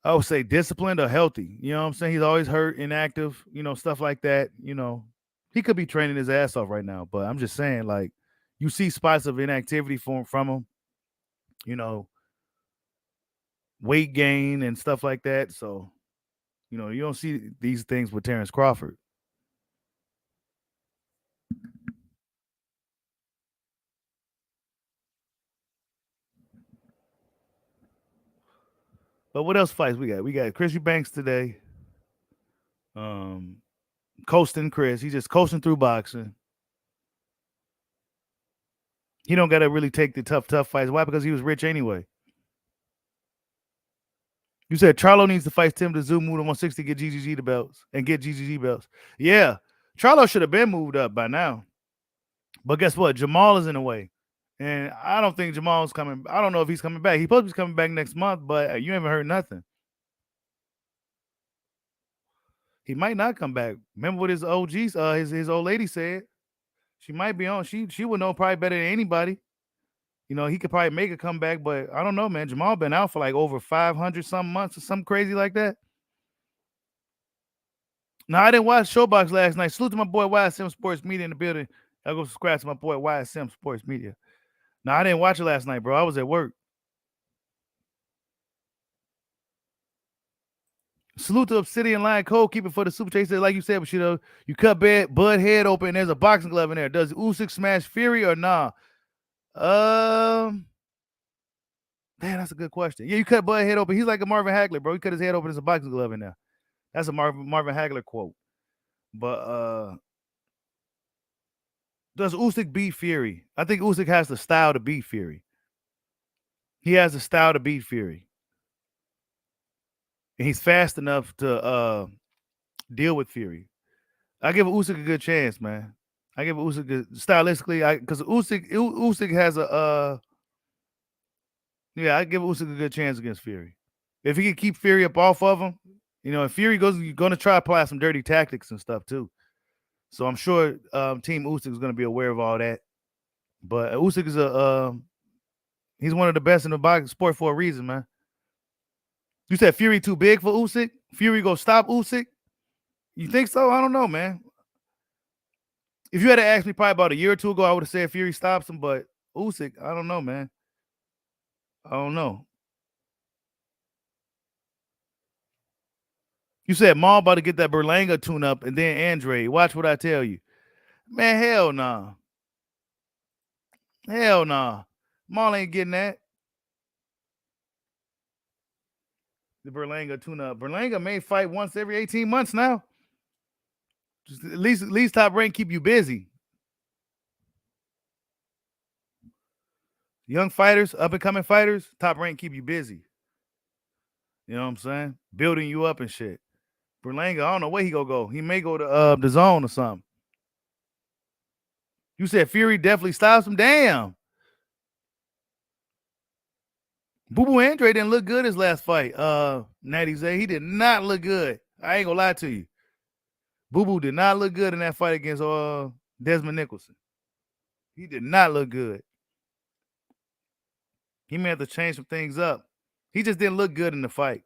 I would say disciplined or healthy. You know what I'm saying? He's always hurt, inactive, stuff like that. He could be training his ass off right now, but I'm just saying, like, you see spots of inactivity from him, weight gain and stuff like that. So, you don't see these things with Terrence Crawford. But what else fights we got? We got Chris Eubanks today. Coasting Chris. He's just coasting through boxing. He don't got to really take the tough fights. Why? Because he was rich anyway. You said Charlo needs to fight Tim to Zoom move to 160 get GGG the belts and get GGG belts. Yeah, Charlo should have been moved up by now. But guess what? Jamal is in the way. And I don't think Jamal's coming. I don't know if he's coming back. He's supposed to be coming back next month, but you haven't heard nothing. He might not come back. Remember what his OGs, his old lady said? She might be on. She would know probably better than anybody. He could probably make a comeback, but I don't know, man. Jamal been out for like over 500 some months or something crazy like that. Now, I didn't watch Showbox last night. Salute to my boy YSM Sports Media in the building. I'll go subscribe to my boy YSM Sports Media. No, I didn't watch it last night, bro. I was at work. Salute to Obsidian Lion Code. Keep it for the Super Chase. Like you said, Bushido, you cut Bud head open. There's a boxing glove in there. Does Usyk smash Fury or nah? Man, that's a good question. Yeah, you cut Bud head open. He's like a Marvin Hagler, bro. He cut his head open as a boxing glove in there. That's a Marvin Hagler quote. But does Usyk beat Fury? I think Usyk has the style to beat Fury. He has the style to beat Fury. And he's fast enough to deal with Fury. I give Usyk a good chance, man. I give Usyk stylistically, because Usyk has a I give Usyk a good chance against Fury. If he can keep Fury up off of him, if Fury goes, you're going to try to apply some dirty tactics and stuff too. So I'm sure Team Usyk is going to be aware of all that. But Usyk is he's one of the best in the boxing sport for a reason, man. You said Fury too big for Usyk? Fury go stop Usyk? You think so? I don't know, man. If you had to ask me probably about a year or two ago, I would have said Fury stops him. But Usyk, I don't know, man. I don't know. You said Maul about to get that Berlanga tune up and then Andre. Watch what I tell you. Man, hell nah. Hell nah. Maul ain't getting that. The Berlanga tune up. Berlanga may fight once every 18 months now. Just at least Top Rank keep you busy. Young fighters, up and coming fighters, Top Rank keep you busy. You know what I'm saying? Building you up and shit. Berlanga, I don't know where he gonna go. He may go to the zone or something. You said Fury definitely stops him. Damn. Boo Boo Andre didn't look good his last fight. Natty Zay, he did not look good. I ain't gonna lie to you. Boo Boo did not look good in that fight against Desmond Nicholson. He did not look good. He may have to change some things up. He just didn't look good in the fight.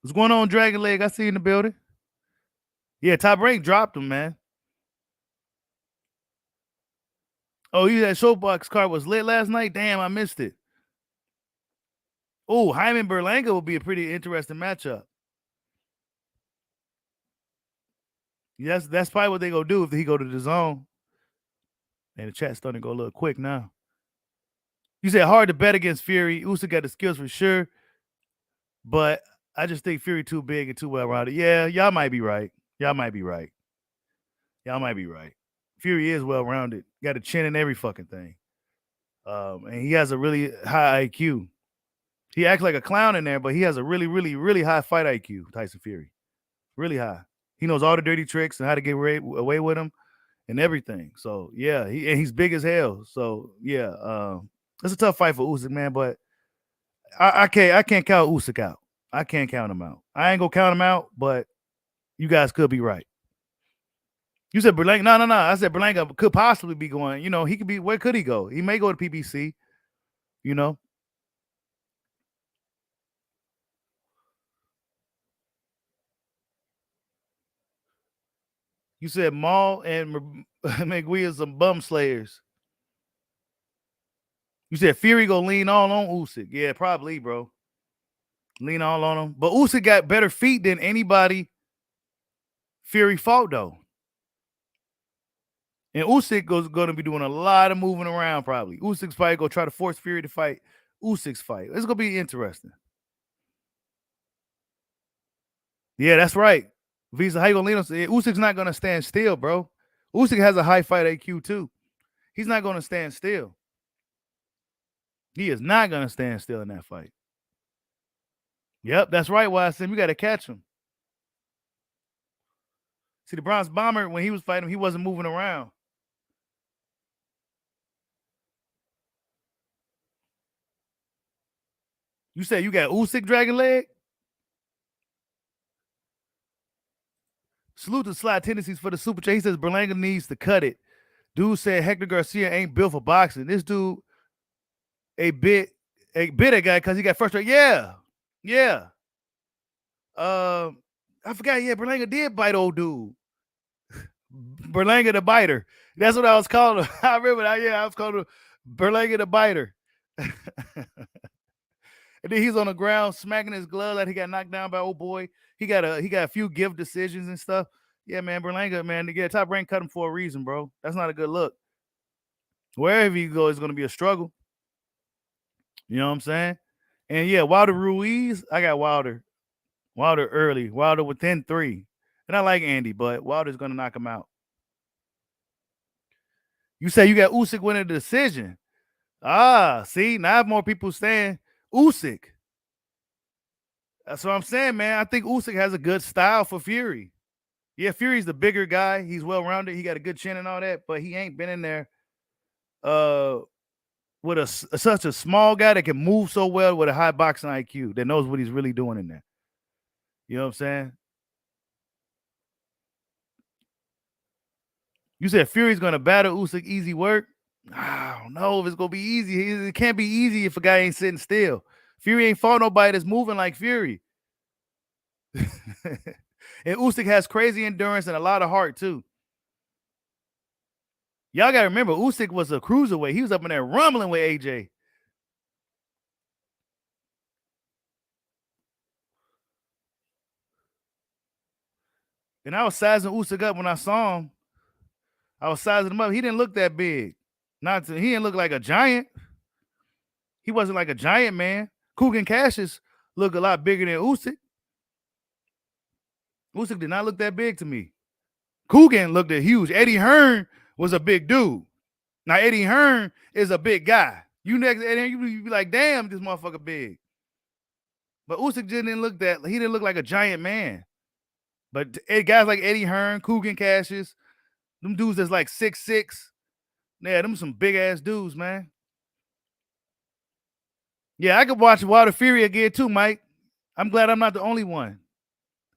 What's going on, Dragon Leg? I see you in the building. Yeah, Top Rank dropped him, man. Oh, that showbox card was lit last night? Damn, I missed it. Oh, Hyman Berlanga will be a pretty interesting matchup. Yes, that's probably what they gonna do if he go to the zone. And the chat's starting to go a little quick now. You said hard to bet against Fury. Usyk got the skills for sure, but I just think Fury too big and too well rounded. Yeah, y'all might be right. Y'all might be right. Fury is well rounded. Got a chin in every fucking thing. And he has a really high IQ. He acts like a clown in there, but he has a really, really, really high fight IQ, Tyson Fury. Really high. He knows all the dirty tricks and how to get away with them and everything. So, yeah, he's big as hell. So, yeah, it's a tough fight for Usyk, man, but I can't count Usyk out. I can't count him out. I ain't going to count him out, but you guys could be right. You said Berlanga. No. I said Berlanga could possibly be going. He could be. Where could he go? He may go to PBC. You said Maul and McGuire some bum slayers. You said Fury gonna lean all on Usyk. Yeah, probably, bro. Lean all on him. But Usyk got better feet than anybody Fury fought, though. And Usyk going to be doing a lot of moving around, probably. Usyk's probably going to try to force Fury to fight Usyk's fight. It's going to be interesting. Yeah, that's right. Visa, how you going to lean on? Usyk's not going to stand still, bro. Usyk has a high fight IQ, too. He's not going to stand still. He is not going to stand still in that fight. Yep, that's right, YSM. You got to catch him. See, the Bronze Bomber, when he was fighting him, he wasn't moving around. You said you got Usyk Dragon Leg? Salute to Slide Tendencies for the super chat. He says Berlanga needs to cut it. Dude said Hector Garcia ain't built for boxing. This dude a bit a guy because he got frustrated. Yeah. I forgot. Yeah, Berlanga did bite old dude. Berlanga the biter. That's what I was calling him. I remember that. Yeah, I was calling him Berlanga the biter. And then he's on the ground smacking his glove like he got knocked down by old boy. He got a few give decisions and stuff. Yeah, man, Berlanga, man, to get Top Rank cut him for a reason, bro. That's not a good look. Wherever you go, it's gonna be a struggle. You know what I'm saying? And yeah, Wilder Ruiz, I got Wilder. Wilder early. Wilder within 3. And I like Andy, but Wilder's gonna knock him out. You say you got Usyk winning the decision. Ah, see, now I have more people saying Usyk. That's what I'm saying, man. I think Usyk has a good style for Fury. Yeah, Fury's the bigger guy. He's well-rounded. He got a good chin and all that, but he ain't been in there with such a small guy that can move so well with a high boxing IQ that knows what he's really doing in there. You know what I'm saying? You said Fury's going to battle Usyk easy work? I don't know if it's going to be easy. It can't be easy if a guy ain't sitting still. Fury ain't fought nobody that's moving like Fury. And Usyk has crazy endurance and a lot of heart, too. Y'all got to remember, Usyk was a cruiserweight. He was up in there rumbling with AJ. And I was sizing Usyk up when I saw him. I was sizing him up. He didn't look that big. He didn't look like a giant. He wasn't like a giant, man. Kugan Cassius looked a lot bigger than Usyk. Usyk did not look that big to me. Kugan looked huge. Eddie Hearn was a big dude. Now, Eddie Hearn is a big guy. You next Eddie Hearn, you be like, damn, this motherfucker big. But Usyk didn't look he didn't look like a giant man. But guys like Eddie Hearn, Kugan Cassius, them dudes that's like 6'6", yeah, them some big ass dudes, man. Yeah, I could watch Wilder Fury again too, Mike. I'm glad I'm not the only one.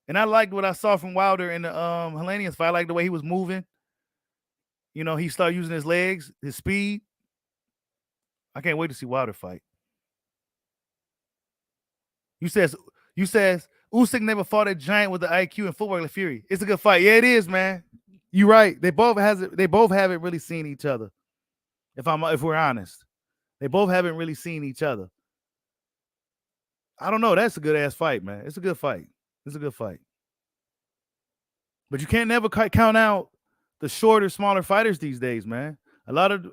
And I liked what I saw from Wilder in the Helenius fight. I liked the way he was moving. You know, he started using his legs, his speed. I can't wait to see Wilder fight. You says Usyk never fought a giant with the IQ and footwork like Fury. It's a good fight. Yeah, it is, man. You're right. They both haven't really seen each other. If we're honest, they both haven't really seen each other. I don't know. That's a good ass fight, man. It's a good fight. It's a good fight. But you can't never count out the shorter, smaller fighters these days, man. A lot of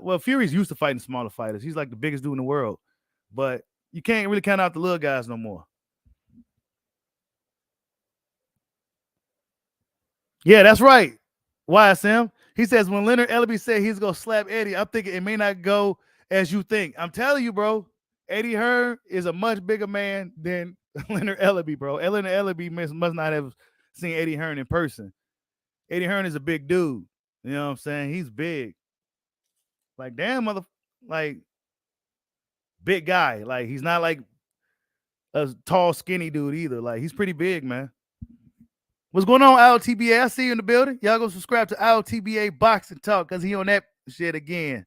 well, Fury's used to fighting smaller fighters. He's like the biggest dude in the world. But you can't really count out the little guys no more. Yeah, that's right. YSM. He says when Leonard Ellaby said he's gonna slap Eddie, I'm thinking it may not go as you think. I'm telling you, bro. Eddie Hearn is a much bigger man than Leonard Ellaby, bro. Leonard Ellaby must not have seen Eddie Hearn in person. Eddie Hearn is a big dude. You know what I'm saying? He's big. Like, damn, like, big guy. Like, he's not like a tall, skinny dude either. Like, he's pretty big, man. What's going on, LTBA? I see you in the building. Y'all go subscribe to LTBA Boxing Talk because he on that shit again.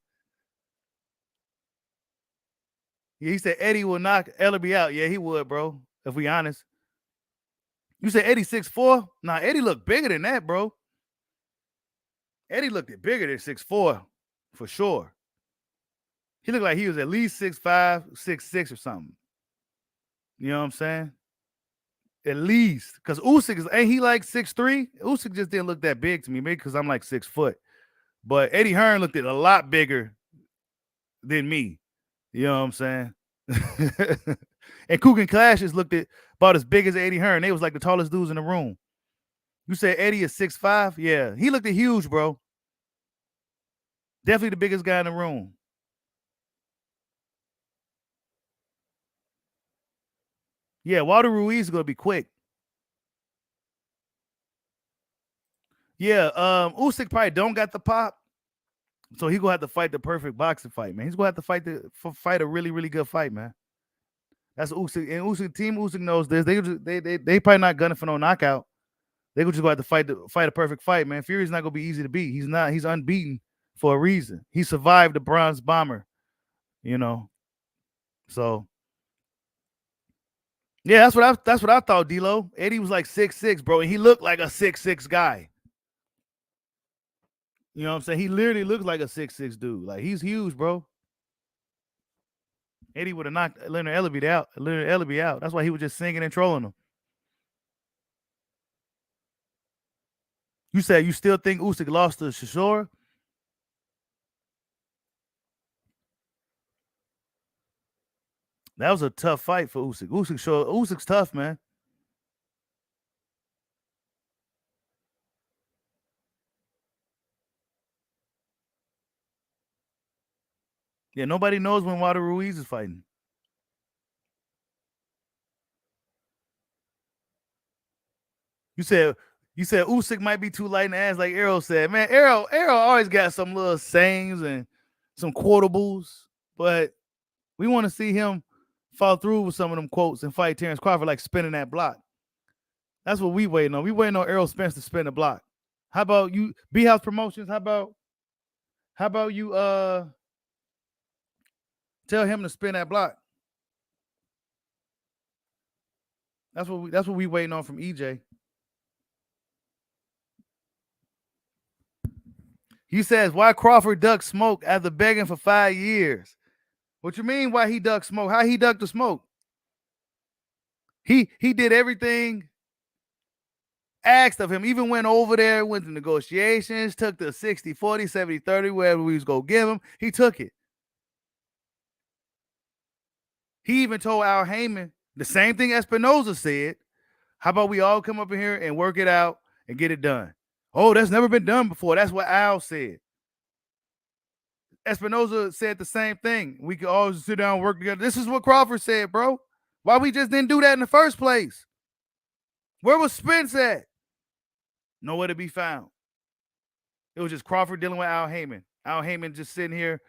Yeah, he said Eddie will knock Ellaby out. Yeah, he would, bro. If we honest. You said Eddie 6'4"? Nah, Eddie looked bigger than that, bro. Eddie looked bigger than 6'4", for sure. He looked like he was at least 6'5", 6'6", or something. You know what I'm saying? At least. Because Usyk ain't he like 6'3"? Usyk just didn't look that big to me, maybe because I'm like 6 foot. But Eddie Hearn looked a lot bigger than me. You know what I'm saying? And Kugan Clashes looked about as big as Eddie Hearn. They was like the tallest dudes in the room. You said Eddie is 6'5"? Yeah. He looked huge, bro. Definitely the biggest guy in the room. Yeah, Wilder Ruiz is going to be quick. Yeah, Usyk probably don't got the pop. So he's going to have to fight the perfect boxing fight, man. He's going to have to fight a really, really good fight, man. That's Usyk. And Usyk knows this. They probably not gunning for no knockout. They just going to have to fight a perfect fight, man. Fury's not going to be easy to beat. He's not. He's unbeaten for a reason. He survived the bronze bomber, you know. So yeah, that's what I thought, D-Lo. Eddie was like 6'6", bro, and he looked like a 6'6" guy. You know what I'm saying? He literally looks like a 6'6" dude. Like, he's huge, bro. Eddie would have knocked Leonard Ellerbe out. Leonard Ellerbe out. That's why he was just singing and trolling him. You said you still think Usyk lost to Chisora? That was a tough fight for Usyk. Usyk's tough, man. Yeah, nobody knows when Wilder Ruiz is fighting. You said Usyk might be too light in the ass, like Errol said. Man, Errol always got some little sayings and some quotables, but we want to see him follow through with some of them quotes and fight Terrence Crawford like spinning that block. That's what we waiting on. We waiting on Errol Spence to spin the block. How about you, B House Promotions? How about you tell him to spin that block? That's what we waiting on from EJ. He says, why Crawford ducked smoke after begging for 5 years? What you mean why he ducked smoke? How he ducked the smoke? He did everything asked of him, even went over there, went to negotiations, took the 60, 40, 70, 30, wherever we was going to give him. He took it. He even told Al Heyman the same thing Espinoza said. How about we all come up in here and work it out and get it done? Oh, that's never been done before. That's what Al said. Espinoza said the same thing. We could all sit down and work together. This is what Crawford said, bro. Why we just didn't do that in the first place? Where was Spence at? Nowhere to be found. It was just Crawford dealing with Al Heyman. Al Heyman just sitting here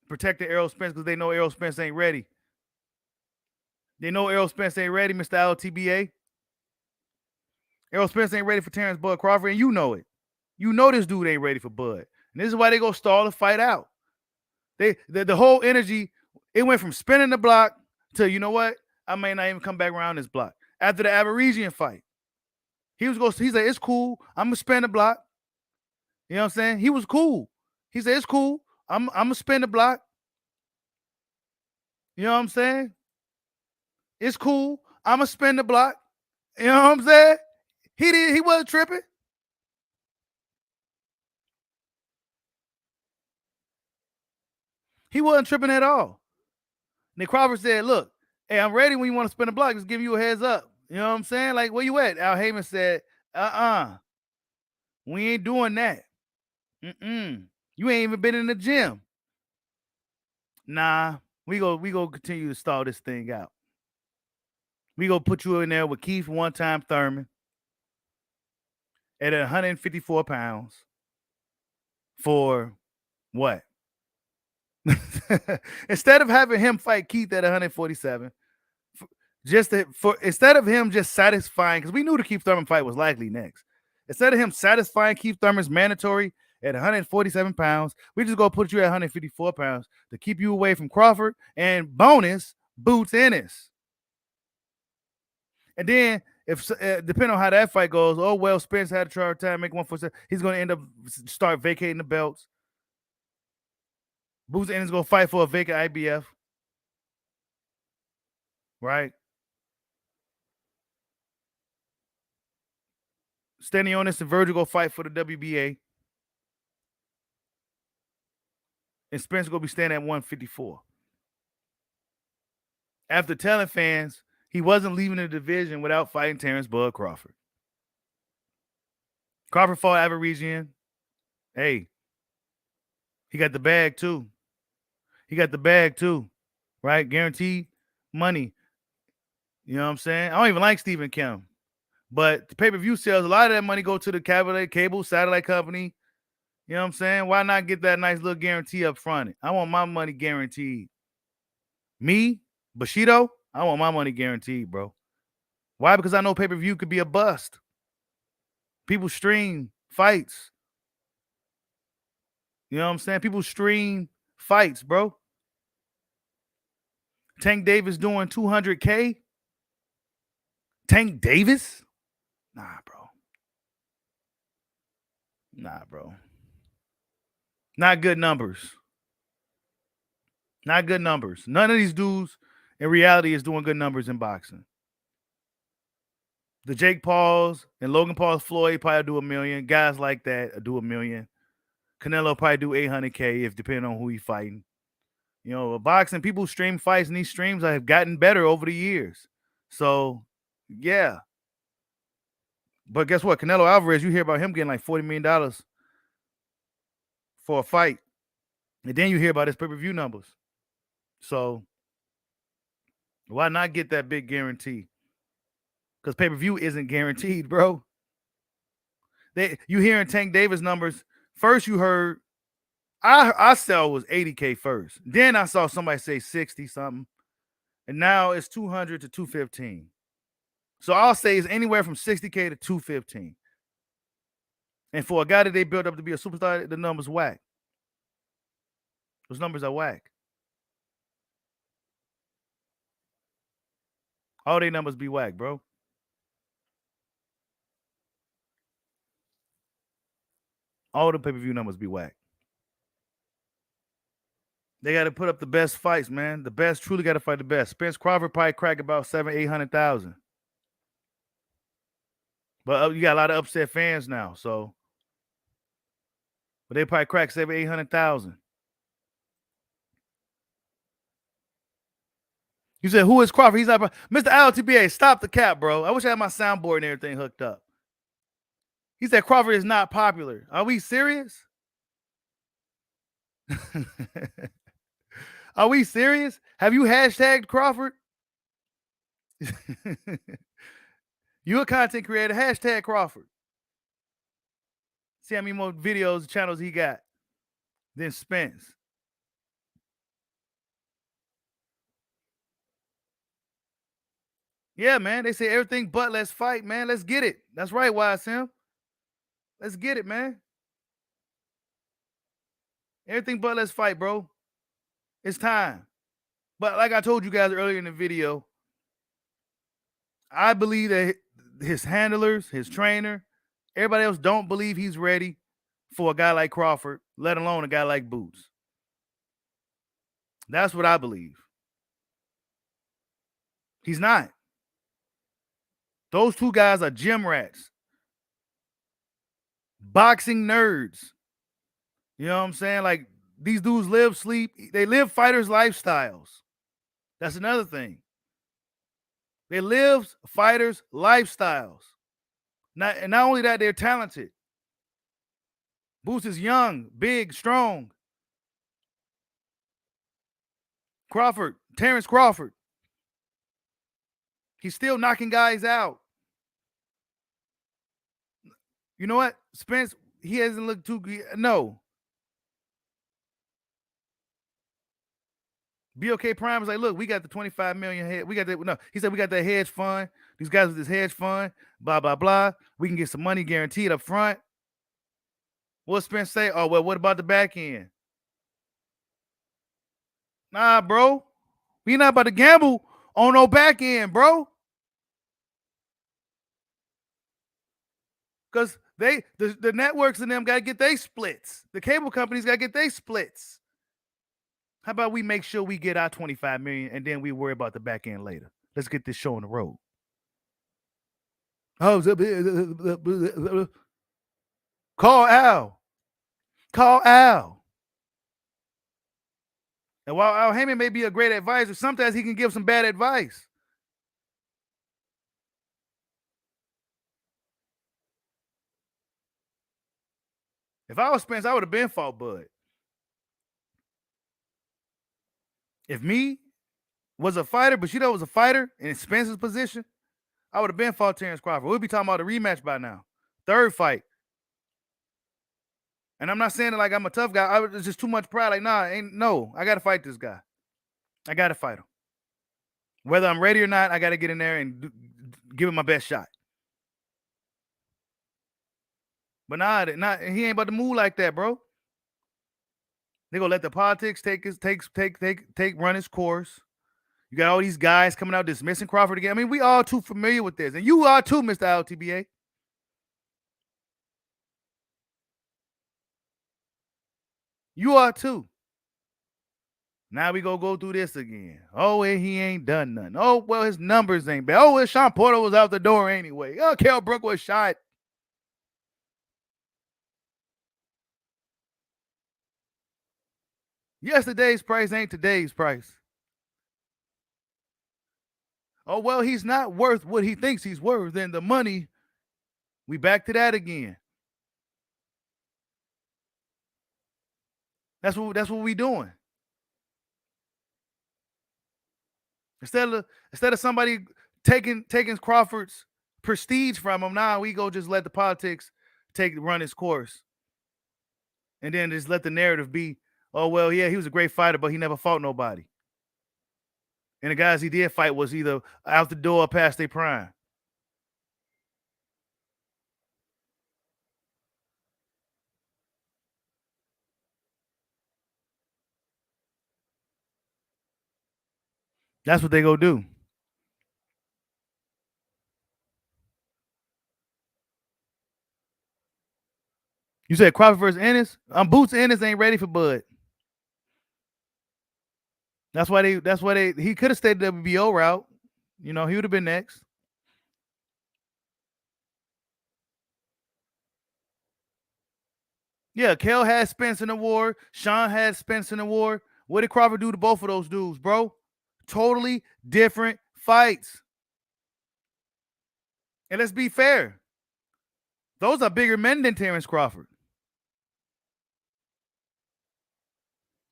protecting Errol Spence because they know Errol Spence ain't ready. They know Errol Spence ain't ready, Mr. LTBA. Errol Spence ain't ready for Terrence Bud Crawford, and you know it. You know this dude ain't ready for Bud. And this is why they go stall the fight out. The whole energy, it went from spinning the block to, you know what? I may not even come back around this block. After the Aborigine fight, he's like, it's cool. I'm going to spin the block. You know what I'm saying? He was cool. He said, it's cool. I'm going to spin the block. You know what I'm saying? It's cool. I'm going to spin the block. You know what I'm saying? He wasn't tripping. He wasn't tripping at all. Nick Crawford said, look, hey, I'm ready when you want to spin the block. Just give you a heads up. You know what I'm saying? Like, where you at? Al Heyman said, we ain't doing that. You ain't even been in the gym. Nah, we go continue to stall this thing out. We go put you in there with Keith one-time Thurman at 154 pounds for what? Instead of having him fight Keith at 147, instead of him just satisfying, because we knew the Keith Thurman fight was likely next. Instead of him satisfying Keith Thurman's mandatory at 147 pounds, we just go put you at 154 pounds to keep you away from Crawford and bonus Boots Ennis. And then, if depending on how that fight goes, oh well, Spence had a hard time, make 147. He's going to end up start vacating the belts. Boots Ennis going to fight for a vacant IBF, right? Stanionis and Virgil go fight for the WBA. And Spence going to be standing at 154. After telling fans he wasn't leaving the division without fighting Terrence Bud Crawford. Crawford fought Aborigine. Hey, he got the bag too. Right? Guaranteed money. You know what I'm saying? I don't even like Stephen Kim. But the pay-per-view sales, a lot of that money go to the cable satellite company. You know what I'm saying? Why not get that nice little guarantee up front? I want my money guaranteed. Me, Bushido, I want my money guaranteed, bro. Why? Because I know pay-per-view could be a bust. People stream fights. You know what I'm saying? People stream fights, bro. Tank Davis doing 200K? Tank Davis? Nah, bro. Not good numbers. Not good numbers. None of these dudes in reality is doing good numbers in boxing. The Jake Pauls and Logan Paul's Floyd probably do $1 million. Guys like that do $1 million. Canelo probably do 800K if depending on who he's fighting. You know, boxing, people stream fights, and these streams have gotten better over the years. So, yeah. But guess what? Canelo Alvarez, you hear about him getting like $40 million for a fight. And then you hear about his pay-per-view numbers. So, why not get that big guarantee? Because pay-per-view isn't guaranteed, bro. You hearing Tank Davis numbers. First you heard, I saw was 80K first. Then I saw somebody say 60 something. And now it's 200 to 215. So I'll say it's anywhere from 60K to 215. And for a guy that they built up to be a superstar, the numbers whack. Those numbers are whack. All their numbers be whack, bro. All the pay-per-view numbers be whack. They got to put up the best fights, man. The best truly got to fight the best. Spence Crawford probably crack about 700,000-800,000. But you got a lot of upset fans now, so. But they probably crack 700,000-800,000. You said, who is Crawford? He's not Mr. LTBA, stop the cap, bro. I wish I had my soundboard and everything hooked up. He said Crawford is not popular. Are we serious? Are we serious? Have you hashtagged Crawford? You a content creator, hashtag Crawford. See how many more videos, channels he got than Spence. Yeah, man. They say everything but let's fight, man. Let's get it. That's right, YSM. Let's get it, man. Everything but let's fight, bro. It's time. But like I told you guys earlier in the video, I believe that his handlers, his trainer, everybody else don't believe he's ready for a guy like Crawford, let alone a guy like Boots. That's what I believe. He's not. Those two guys are gym rats. Boxing nerds. You know what I'm saying? Like, these dudes live, sleep, they live fighters' lifestyles. That's another thing. They live fighters' lifestyles. And not only that, they're talented. Boots is young, big, strong. Crawford, Terrence Crawford. He's still knocking guys out. You know what? Spence, he hasn't looked too good. No. BOK Prime was like, look, we got the 25 million head. We got that. No, he said we got that hedge fund. These guys with this hedge fund, blah, blah, blah. We can get some money guaranteed up front. What Spence say? Oh, well, what about the back end? Nah, bro. We not about to gamble on no back end, bro. Because the networks and them got to get their splits. The cable companies got to get their splits. How about we make sure we get our 25 million and then we worry about the back end later? Let's get this show on the road. Oh, call Al. Call Al. And while Al Heyman may be a great advisor, sometimes he can give some bad advice. If I was Spence, I would have been fought Bud. If me was a fighter, Bushido was a fighter in Spence's position, I would have been fought Terrence Crawford. We'd be talking about a rematch by now. Third fight. And I'm not saying it like I'm a tough guy. It's just too much pride. Like, no, I got to fight this guy. I got to fight him. Whether I'm ready or not, I got to get in there and give him my best shot. But he ain't about to move like that, bro. They gonna let the politics run its course. You got all these guys coming out dismissing Crawford again. I mean, we all too familiar with this. And you are too, Mr. LTBA. You are too. Now we go through this again. Oh, and he ain't done nothing. Oh, well, his numbers ain't bad. Oh, well, Sean Porter was out the door anyway. Oh, Kell Brook was shot. Yesterday's price ain't today's price. Oh, well, he's not worth what he thinks he's worth. Then the money, we back to that again. That's what we doing. Instead of somebody taking Crawford's prestige from him, now we go just let the politics run its course. And then just let the narrative be, oh, well, yeah, he was a great fighter, but he never fought nobody. And the guys he did fight was either out the door or past their prime. That's what they go do. You said Crawford versus Ennis? Boots Ennis ain't ready for Bud. That's why he could have stayed the WBO route. You know, he would have been next. Yeah, Kell had Spence in the war. Sean had Spence in the war. What did Crawford do to both of those dudes, bro? Totally different fights. And let's be fair. Those are bigger men than Terrence Crawford.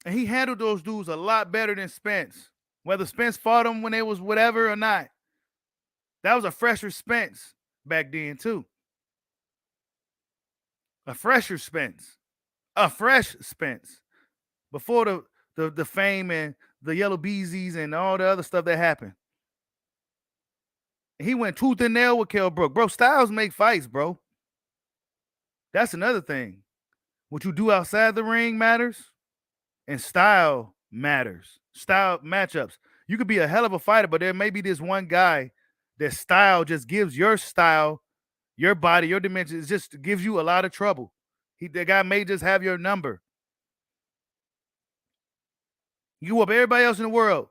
And he handled those dudes a lot better than Spence. Whether Spence fought him when they was whatever or not. That was a fresher Spence back then, too. A fresher Spence. A fresh Spence. Before the fame and the yellow beesies and all the other stuff that happened. He went tooth and nail with Kell Brook. Bro, styles make fights, bro. That's another thing. What you do outside the ring matters, and style matters. Style matchups. You could be a hell of a fighter, but there may be this one guy that style just gives your style, your body, your dimensions, just gives you a lot of trouble. The guy may just have your number. You whoop everybody else in the world.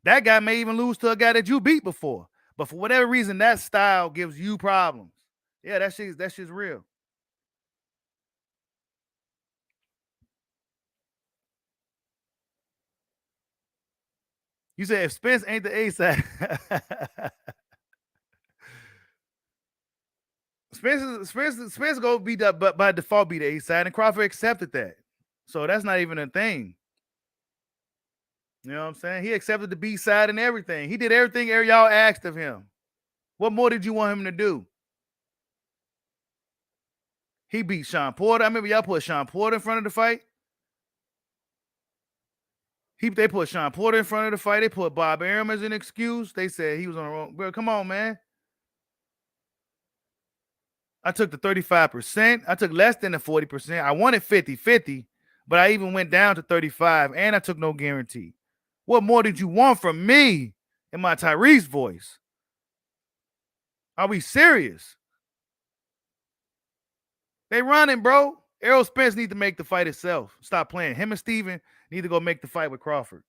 That guy may even lose to a guy that you beat before. But for whatever reason, that style gives you problems. Yeah, that shit's real. You said if Spence ain't the A-side. Spence go be the, but by default be the A-side, and Crawford accepted that. So that's not even a thing. You know what I'm saying? He accepted the B-side and everything. He did everything y'all asked of him. What more did you want him to do? He beat Sean Porter. I remember y'all put Sean Porter in front of the fight. They put Sean Porter in front of the fight. They put Bob Arum as an excuse. They said he was on the wrong. Bro, come on, man. I took the 35%. I took less than the 40%. I wanted 50-50, but I even went down to 35, and I took no guarantee. What more did you want from me in my Tyrese voice? Are we serious? They running, bro. Errol Spence need to make the fight itself. Stop playing. Him and Steven need to go make the fight with Crawford.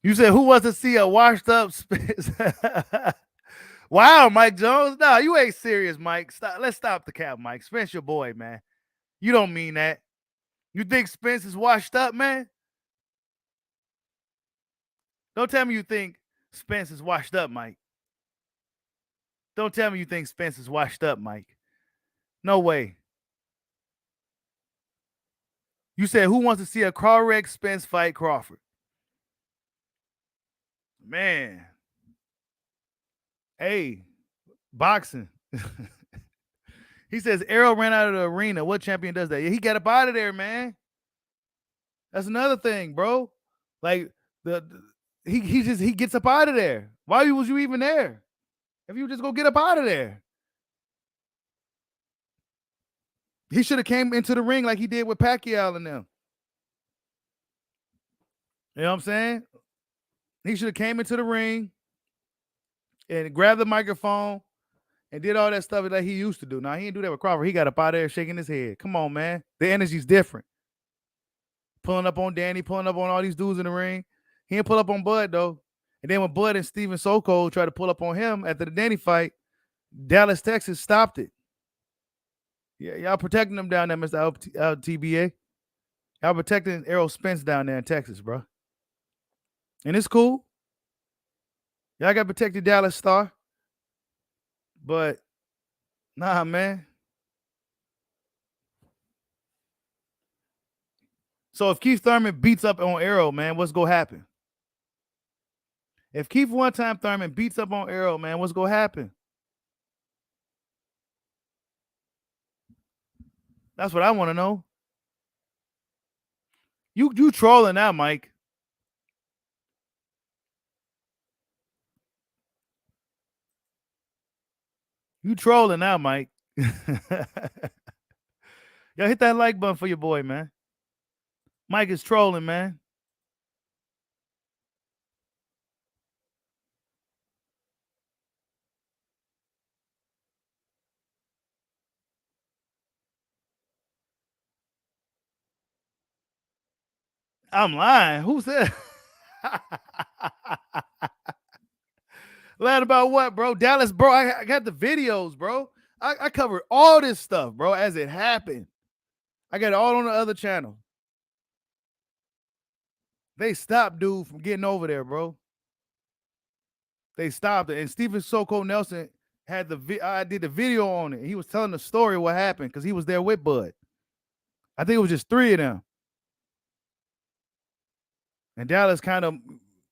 You said who wants to see a washed up Spence? Wow, Mike Jones. No, you ain't serious, Mike. Let's stop the cap, Mike. Spence your boy, man. You don't mean that. You think Spence is washed up, man? Don't tell me you think Spence is washed up, Mike. Don't tell me you think Spence is washed up, Mike. No way. You said who wants to see a car wreck Spence fight Crawford? Man. Hey, boxing. He says Errol ran out of the arena. What champion does that? Yeah, he got up out of there, man. That's another thing, bro. Like he gets up out of there. Why was you even there? If you just go get up out of there. He should have came into the ring like he did with Pacquiao and them. You know what I'm saying? He should have came into the ring and grabbed the microphone and did all that stuff that he used to do. Now, he didn't do that with Crawford. He got up out there shaking his head. Come on, man. The energy's different. Pulling up on Danny, pulling up on all these dudes in the ring. He didn't pull up on Bud, though. And then when Bud and Steven Soko tried to pull up on him after the Danny fight, Dallas, Texas stopped it. Yeah, y'all protecting them down there, Mr. TBA. Y'all protecting Errol Spence down there in Texas, bro. And it's cool. Y'all got protected Dallas Star. But, nah, man. So if Keith Thurman beats up on Errol, man, what's going to happen? If Keith one-time Thurman beats up on Errol, man, what's going to happen? That's what I want to know. You trolling now, Mike. You trolling now, Mike. Yo, hit that like button for your boy, man. Mike is trolling, man. I'm lying. Who said? Lying about what, bro? Dallas, bro. I got the videos, bro. I covered all this stuff, bro, as it happened. I got it all on the other channel. They stopped dude from getting over there, bro. They stopped it. And Stephen Soko Nelson had I did the video on it. He was telling the story of what happened because he was there with Bud. I think it was just 3 of them. And Dallas kind of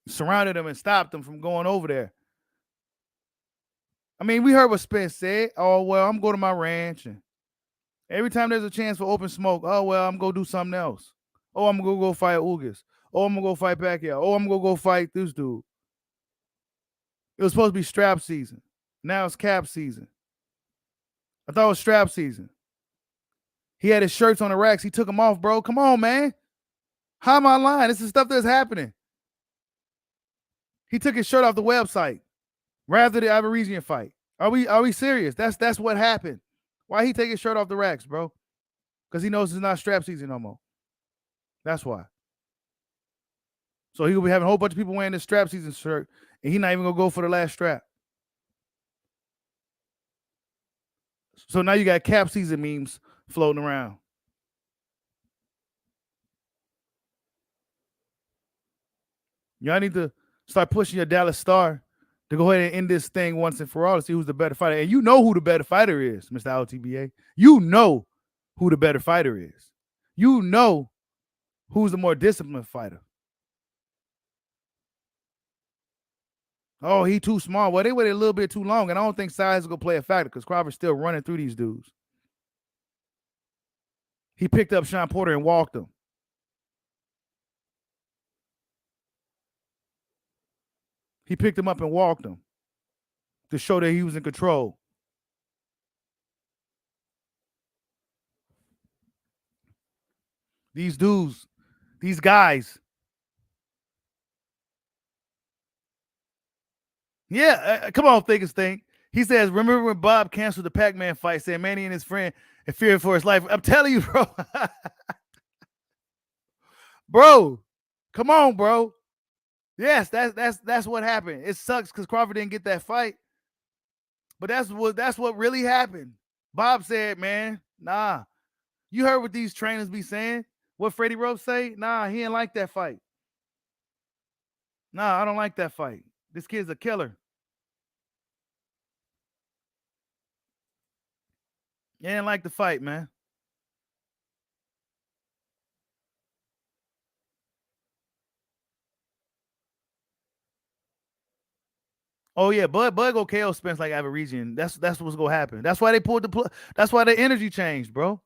surrounded them and stopped them from going over there. I mean, we heard what Spence said. Oh, well, I'm going to my ranch. And every time there's a chance for open smoke, oh, well, I'm going to do something else. Oh, I'm going to go fight Ugas. Oh, I'm going to go fight Pacquiao. Oh, I'm going to go fight this dude. It was supposed to be strap season. Now it's cap season. I thought it was strap season. He had his shirts on the racks. He took them off, bro. Come on, man. How am I lying? This is stuff that's happening. He took his shirt off the website right after the Ivory fight. Are we serious? That's what happened. Why he take his shirt off the racks, bro? Because he knows it's not strap season no more. That's why. So he will be having a whole bunch of people wearing this strap season shirt, and he's not even gonna go for the last strap. So now you got cap season memes floating around. Y'all need to start pushing your Dallas Star to go ahead and end this thing once and for all to see who's the better fighter. And you know who the better fighter is, Mr. LTBA. You know who the better fighter is. You know who's the more disciplined fighter. Oh, he too small. Well, they waited a little bit too long, and I don't think size is going to play a factor because Crawford's still running through these dudes. He picked up Sean Porter and walked him. He picked him up and walked him to show that he was in control. These dudes, these guys. Yeah, come on, Thickest Thing. He says, remember when Bob canceled the Pac-Man fight, saying Manny and his friend are feared for his life? I'm telling you, bro. Bro, come on, bro. Yes, that's what happened. It sucks because Crawford didn't get that fight. But that's what really happened. Bob said, man, nah. You heard what these trainers be saying? What Freddie Roach say? Nah, he didn't like that fight. Nah, I don't like that fight. This kid's a killer. He didn't like the fight, man. Oh yeah, Bud go KO Spence like Aborigine. That's what's gonna happen. That's why they pulled the plug. That's why the energy changed, bro.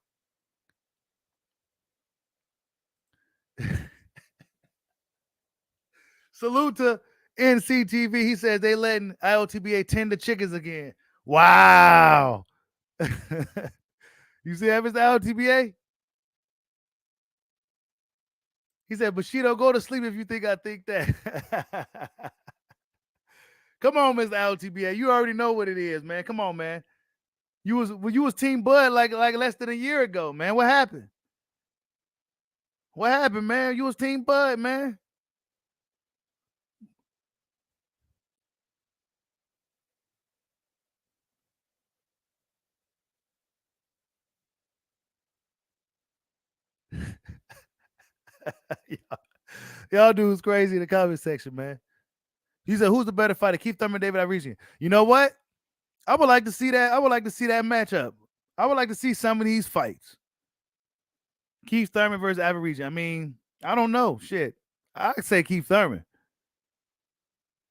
Salute to NCTV, he says they letting ILTBA tend the chickens again. Wow. You see that, Mr. ILTBA? He said, Bushido, go to sleep if you think I think that. Come on, Mr. ILTBA. You already know what it is, man. Come on, man. You was Team Bud like less than a year ago, man. What happened? What happened, man? You was Team Bud, man. Y'all dudes crazy in the comment section, man. He said, who's the better fighter, Keith Thurman, David Iresian? You know what? I would like to see that. I would like to see that matchup. I would like to see some of these fights. Keith Thurman versus Iresian. I mean, I don't know. Shit. I'd say Keith Thurman.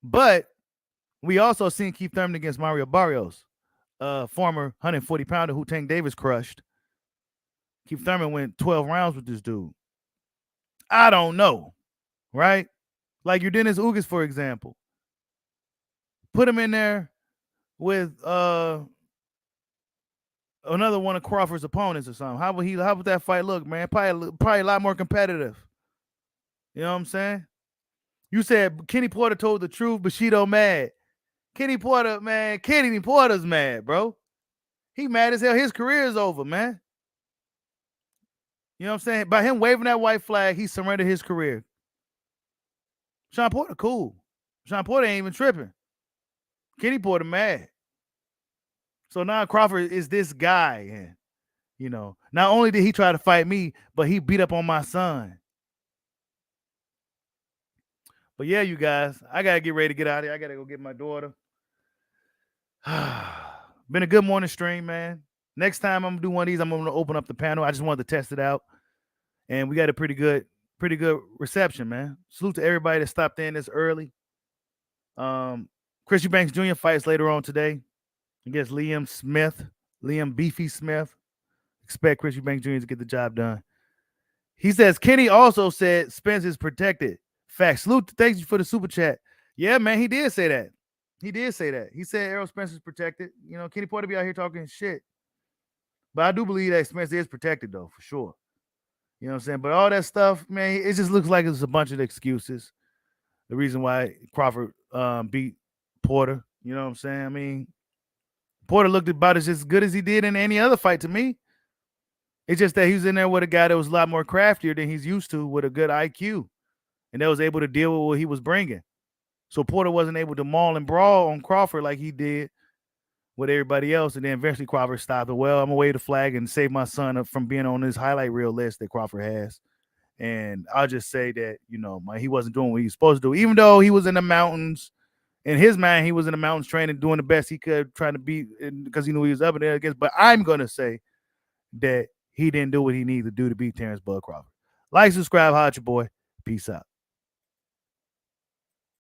But we also seen Keith Thurman against Mario Barrios, former 140-pounder who Tank Davis crushed. Keith Thurman went 12 rounds with this dude. I don't know, right? Like your Dennis Ugas, for example. Put him in there with another one of Crawford's opponents or something. How would that fight look, man? Probably a lot more competitive. You know what I'm saying? You said Kenny Porter told the truth, Bushido mad. Kenny Porter's mad, bro. He mad as hell. His career is over, man. You know what I'm saying? By him waving that white flag, he surrendered his career. Sean Porter, cool. Sean Porter ain't even tripping. Kenny Porter mad. So now Crawford is this guy. And, you know, not only did he try to fight me, but he beat up on my son. But yeah, you guys, I got to get ready to get out of here. I got to go get my daughter. Been a good morning stream, man. Next time I'm going to do one of these, I'm going to open up the panel. I just wanted to test it out. And we got a pretty good reception, man. Salute to everybody that stopped in this early. Chris Eubanks Jr. fights later on today against Liam Beefy Smith. Expect Chris Eubanks Jr. to get the job done. He says Kenny also said Spence is protected. Facts. Salute. Thanks you for the super chat. Yeah, man, he did say that. He said Errol Spence is protected. You know, Kenny Porter be out here talking shit. But I do believe that Spence is protected, though, for sure. You know what I'm saying? But all that stuff, man, it just looks like it's a bunch of excuses. The reason why Crawford beat Porter. You know what I'm saying? I mean, Porter looked about as good as he did in any other fight to me. It's just that he was in there with a guy that was a lot more craftier than he's used to with a good IQ. And that was able to deal with what he was bringing. So Porter wasn't able to maul and brawl on Crawford like he did with everybody else. And then eventually Crawford stopped it. Well, I'm going to wave the flag and save my son from being on this highlight reel list that Crawford has. And I'll just say that, you know, he wasn't doing what he was supposed to do. Even though he was in the mountains, in his mind, he was in the mountains training, doing the best he could, trying to beat, because he knew he was up there against. But I'm going to say that he didn't do what he needed to do to beat Terrence Bud Crawford. Like, subscribe, holla at your boy. Peace out.